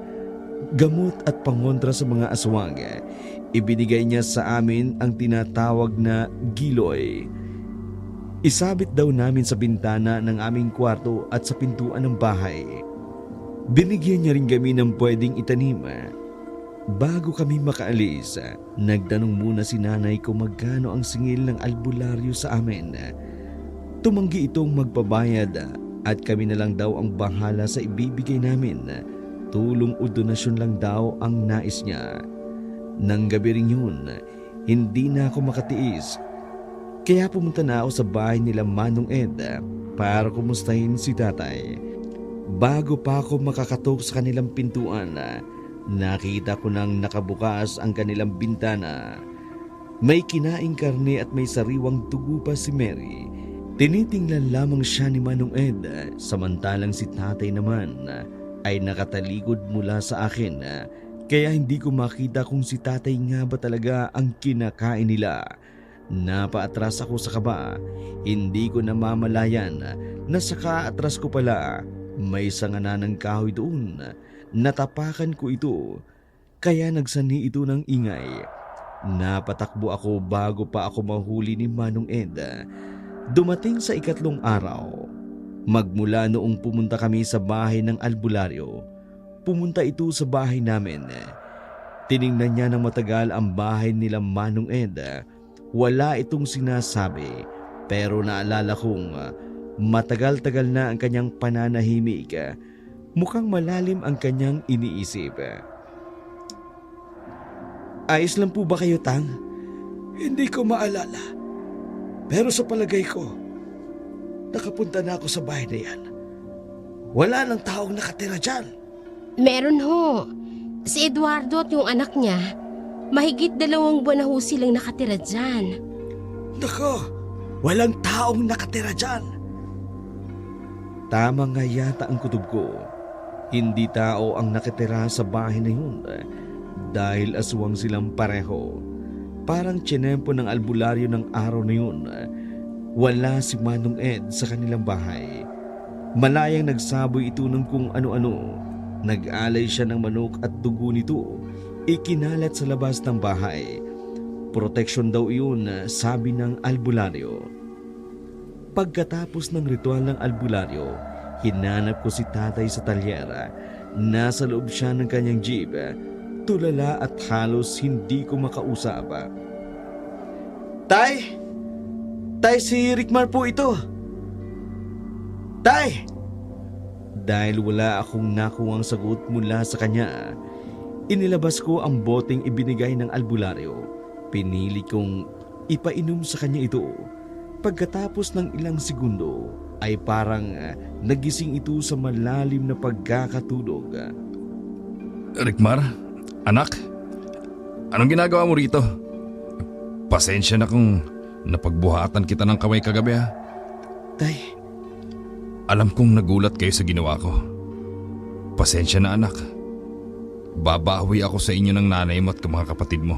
gamot at pangontra sa mga aswang. Ibinigay niya sa amin ang tinatawag na giloy. Isabit daw namin sa bintana ng aming kwarto at sa pintuan ng bahay. Binigyan niya rin kami ng pwedeng itanim. Bago kami makaalis, nagtanong muna si nanay kung magkano ang singil ng albularyo sa amin. Tumanggi itong magpabayad at kami na lang daw ang bahala sa ibibigay namin. Tulong o donasyon lang daw ang nais niya. Nang gabi rin yun, hindi na ako makatiis. Kaya pumunta na ako sa bahay nila Manong Ed para kumustahin si tatay. Bago pa ako makakatok sa kanilang pintuan, nakita ko nang nakabukas ang kanilang bintana. May kinaing karne at may sariwang dugo pa si Mary. Tinitingnan lamang siya ni Manong Ed, samantalang si tatay naman ay nakatalikod mula sa akin. Kaya hindi ko makita kung si tatay nga ba talaga ang kinakain nila. Napaatras ako sa kaba. Hindi ko namamalayan na sa kaatras ko pala may sangana ng kahoy doon. Natapakan ko ito, kaya nagsani ito ng ingay. Napatakbo ako bago pa ako mahuli ni Manong Ed. Dumating sa 3 araw. Magmula noong pumunta kami sa bahay ng albularyo, pumunta ito sa bahay namin. Tiningnan niya ng matagal ang bahay nila Manong Ed. Wala itong sinasabi, pero naalala kong matagal-tagal na ang kanyang pananahimik. Mukhang malalim ang kanyang iniisip. Ayos lang po ba kayo, Tang? Hindi ko maalala. Pero sa palagay ko, nakapunta na ako sa bahay na yan. Wala nang taong nakatira dyan. Meron ho. Si Eduardo at yung anak niya, mahigit 2 buwan na ho silang nakatira dyan. Nako, walang taong nakatira dyan. Tama nga yata ang kutob ko. Hindi tao ang nakatira sa bahay na yun dahil aswang silang pareho. Parang tsinempo ng albularyo ng araw na yun. Wala si Manong Ed sa kanilang bahay. Malayang nagsaboy ito ng kung ano-ano. Nag-alay siya ng manok at dugo nito. Ikinalat sa labas ng bahay. Proteksyon daw iyon, sabi ng albularyo. Pagkatapos ng ritual ng albularyo, hinanap ko si tatay sa talyera. Nasa loob siya ng kanyang jeep. Tulala at halos hindi ko makausap. Tay! Tay, si Rickmar po ito. Tay! Dahil wala akong nakuhang sagot mula sa kanya, Inilabas ko ang boteng ibinigay ng albularyo. Pinili kong ipainom sa kanya ito. Pagkatapos ng ilang segundo ay parang nagising ito sa malalim na pagkakatulog. Rickmar, anak, anong ginagawa mo rito? Pasensya na kung napagbuhatan kita ng kamay kagabi ha. Tay, Alam kong nagulat kayo sa ginawa ko. Pasensya na anak. Babawi ako sa inyo ng nanay mo at mga kapatid mo.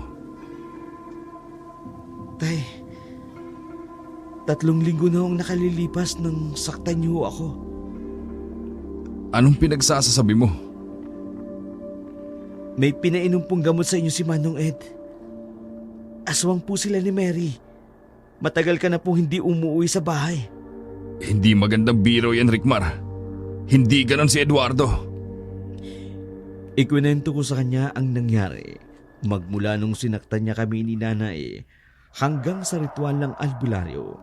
Tay, 3 linggo na akong nakalilipas nang saktan niyo ako. Anong pinagsasasabi mo? May pinainom pong gamot sa inyo si Manong Ed. Aswang po sila ni Mary. Matagal ka na pong hindi umuwi sa bahay. Hindi magandang biro yan, Rickmar. Hindi ganon si Eduardo. Ikwinento ko sa kanya ang nangyari. Magmula nung sinaktan niya kami ni nanay hanggang sa ritual ng albularyo.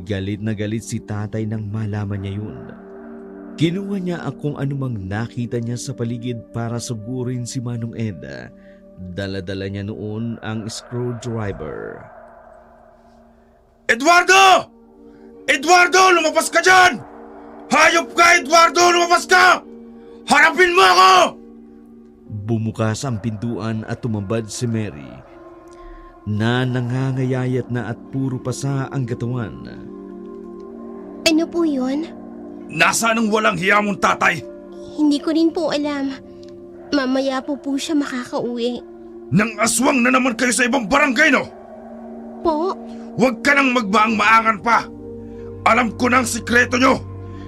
Galit na galit si tatay nang malaman niya yun. Kinuha niya ang kung anumang nakita niya sa paligid para sugurin si Manong Ed. Dala-dala niya noon ang screwdriver. Eduardo! Eduardo, lumabas ka dyan! Hayop ka, Eduardo! Lumabas ka! Harapin mo ako! Bumukas ang pintuan at tumambad si Mary na nangangayayat na at puro pasa ang katawan. Ano po yun? Nasaan ang walang hiya mong tatay? Hindi ko rin po alam. Mamaya po siya makakauwi. Nang aswang na naman kayo sa ibang barangay, no? Po? Huwag ka nang magbaang-maangan pa. Alam ko na ang sikreto nyo.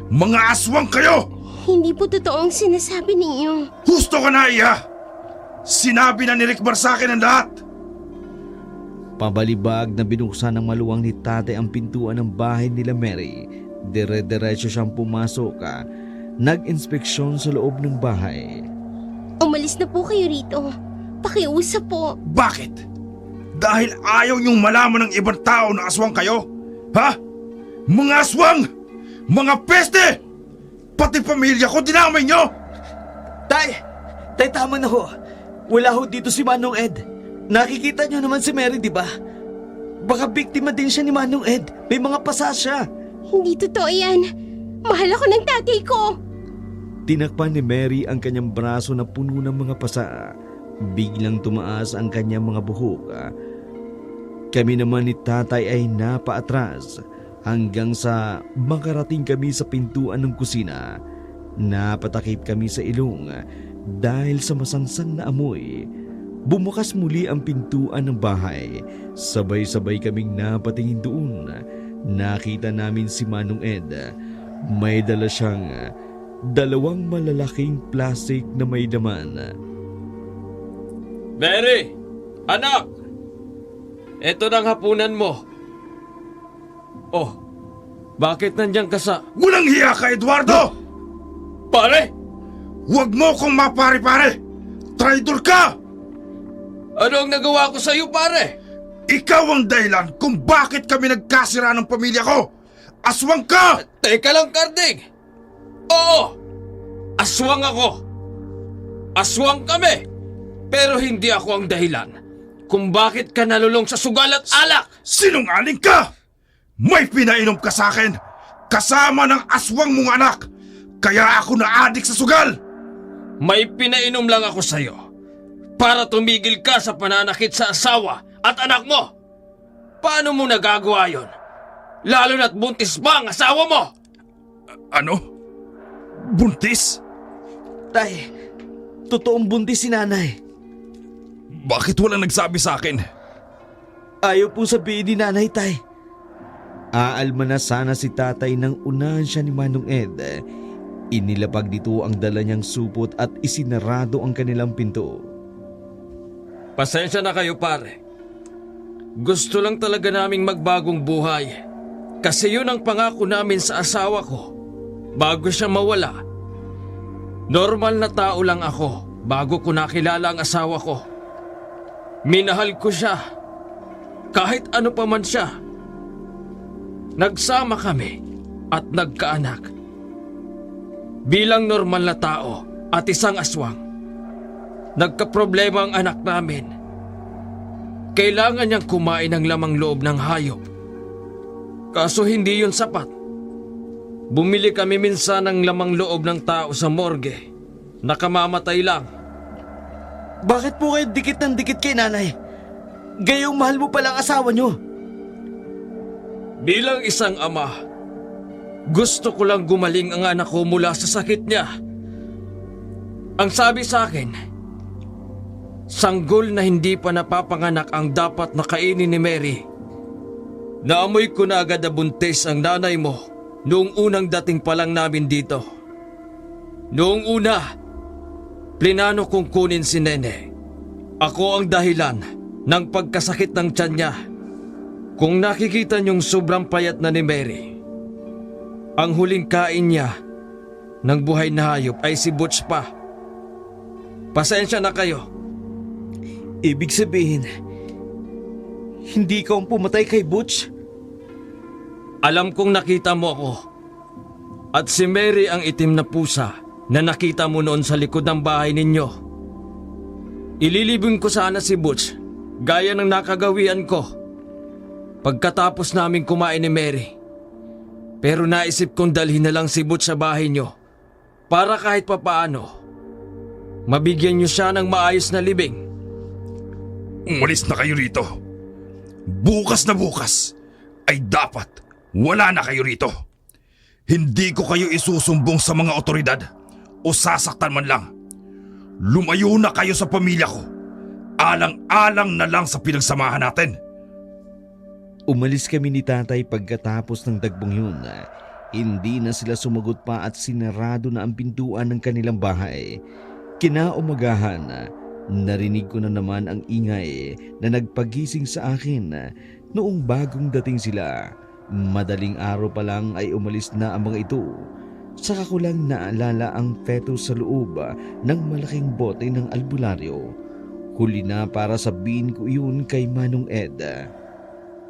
Mga aswang kayo! Hindi po totoo ang sinasabi ninyo. Husto ka na, iya! Sinabi na ni Rickmar sa akin ang lahat. Pabalibag na binuksan ng maluwang ni tatay ang pintuan ng bahay nila Mary. Dire-diretso siyang pumasok. Nag-inspeksyon sa loob ng bahay. Umalis na po kayo rito. Pakiusap po. Bakit? Dahil ayaw niyong malaman ng ibang tao na aswang kayo? Ha? Mga aswang! Mga peste! Pati pamilya ko dinamay niyo! Tay! Tay, tama na ho. Wala ho dito si Manong Ed. Nakikita niyo naman si Mary, di ba? Baka biktima din siya ni Manong Ed. May mga pasa siya. Hindi totoo yan. Mahal ako ng tatay ko. Tinakpan ni Mary ang kanyang braso na puno ng mga pasa. Biglang tumaas ang kanyang mga buhok. Kami naman ni tatay ay napaatras hanggang sa makarating kami sa pintuan ng kusina. Napatakip kami sa ilong dahil sa masangsang na amoy. Bumukas muli ang pintuan ng bahay. Sabay-sabay kaming napatingin doon. Nakita namin si Manong Ed. May dala siyang 2 malalaking plastic na may laman. Mary! Anak! Ito ng hapunan mo. Oh, bakit nandiyan ka sa... Walang hiya ka, Eduardo! Pare! Huwag mo kong mapare-pare! Traitor ka! Ano ang nagawa ko sa'yo, pare? Ikaw ang dahilan kung bakit kami nagkasira ng pamilya ko! Aswang ka! Teka lang, Karding! Oo! Aswang ako! Aswang kami! Pero hindi ako ang dahilan kung bakit ka nalulong sa sugal at alak! Sinungaling ka! May pinainom ka sa akin! Kasama ng aswang mong anak! Kaya ako na-addict sa sugal! May pinainom lang ako sa'yo para tumigil ka sa pananakit sa asawa at anak mo! Paano mo nagagawa yon? Lalo na't buntis ba ang asawa mo? Ano? Buntis? Tay, totoong buntis si nanay. Bakit walang nagsabi sa akin? Ayaw po sabihin ni nanay, tay. Aalma na sana si tatay nang unahan siya ni Manong Ed. Inilapag dito ang dala niyang supot at isinarado ang kanilang pinto. Pasensya na kayo, pare. Gusto lang talaga naming magbagong buhay. Kasi yun ang pangako namin sa asawa ko bago siya mawala. Normal na tao lang ako bago ko nakilala ang asawa ko. Minahal ko siya. Kahit ano pa man siya. Nagsama kami at nagkaanak. Bilang normal na tao at isang aswang, Nagkaproblema ang anak namin. Kailangan niyang kumain ng lamang loob ng hayop. Kaso hindi yun sapat. Bumili kami minsan ng lamang loob ng tao sa morgue. Nakamamatay lang. Bakit po kayo dikit ng dikit kay nanay? Gayong mahal mo palang asawa nyo. Bilang isang ama, gusto ko lang gumaling ang anak ko mula sa sakit niya. Ang sabi sa akin, sanggol na hindi pa napapanganak ang dapat na kainin ni Mary. Naamoy ko na agad na buntis ang nanay mo noong unang dating pa lang namin dito. Noong una, plinano kong kunin si Nene. Ako ang dahilan ng pagkasakit ng tiyan niya. Kung nakikita niyong sobrang payat na ni Mary, ang huling kain niya ng buhay na hayop ay si Butch pa. Pasensya na kayo. Ibig sabihin, hindi ka ang pumatay kay Butch? Alam kong nakita mo ako. At si Mary ang itim na pusa na nakita mo noon sa likod ng bahay ninyo. Ililibing ko sana si Butch gaya ng nakagawian ko pagkatapos naming kumain ni Mary. Pero naisip kong dalhin na lang si Butch sa bahay nyo para kahit papaano mabigyan nyo siya ng maayos na libing. Umalis na kayo rito. Bukas na bukas ay dapat wala na kayo rito. Hindi ko kayo isusumbong sa mga otoridad o sasaktan man lang. Lumayo na kayo sa pamilya ko. Alang-alang na lang sa pinagsamahan natin. Umalis kami ni tatay pagkatapos ng dagbong yun. Hindi na sila sumagot pa at sinarado na ang pintuan ng kanilang bahay. Kinaumagahan, narinig ko na naman ang ingay na nagpagising sa akin noong bagong dating sila. Madaling araw pa lang ay umalis na ang mga ito. Saka ko lang naalala ang fetus sa loob ng malaking bote ng albularyo. Huli na para sabihin ko yun kay Manong Ed.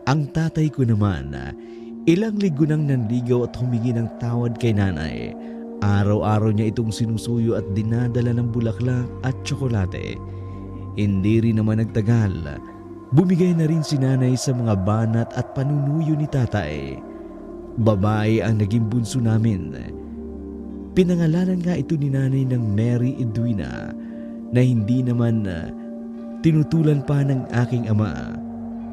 Ang tatay ko naman, ilang linggo nang nanligaw at humingi ng tawad kay nanay. Araw-araw niya itong sinusuyo at dinadala ng bulaklak at tsokolate. Hindi rin naman nagtagal. Bumigay na rin si nanay sa mga banat at panunuyo ni tatay. Babae ang naging bunso namin. Pinangalanan nga ito ni nanay ng Mary Edwina na hindi naman tinutulan pa ng aking ama.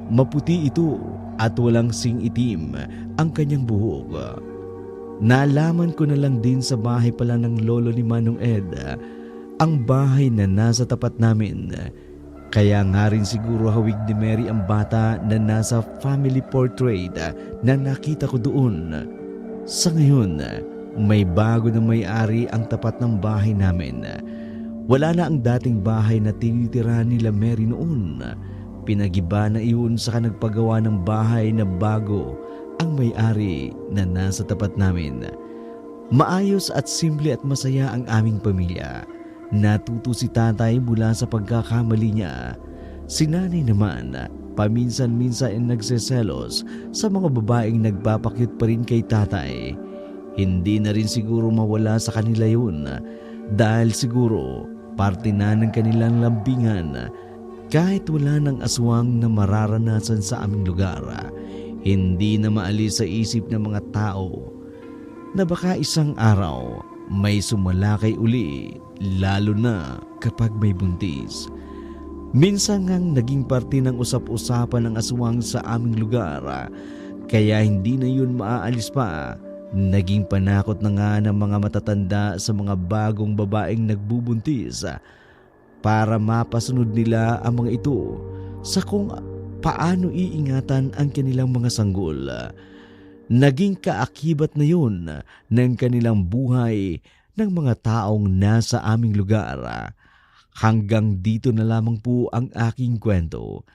Maputi ito at walang sing-itim ang kanyang buhok. Nalaman ko na lang din sa bahay pala ng lolo ni Manong Ed, ang bahay na nasa tapat namin. Kaya nga rin siguro hawig ni Mary ang bata na nasa family portrait na nakita ko doon. Sa ngayon, may bago na may-ari ang tapat ng bahay namin. Wala na ang dating bahay na tinitirahan nila Mary noon. Pinagiba na iyon sa nagpagawa ng bahay na bago ang may-ari na nasa tapat namin. Maayos at simple at masaya ang aming pamilya. Natuto si tatay mula sa pagkakamali niya. Si nanay naman, paminsan-minsan ay nagseselos sa mga babaeng nagpapakyut pa rin kay tatay. Hindi na rin siguro mawala sa kanila yun dahil siguro parte na ng kanilang lambingan. Kahit wala ng aswang na mararanasan sa aming lugar, hindi na maalis sa isip ng mga tao na baka isang araw may sumalakay uli, lalo na kapag may buntis. Minsan ngang naging parte ng usap-usapan ng aswang sa aming lugar, kaya hindi na yun maaalis pa. Naging panakot na nga ng mga matatanda sa mga bagong babaeng nagbubuntis para mapasunod nila ang mga ito sa kung paano iingatan ang kanilang mga sanggol. Naging kaakibat na yun ng kanilang buhay ng mga taong nasa aming lugar. Hanggang dito na lamang po ang aking kwento.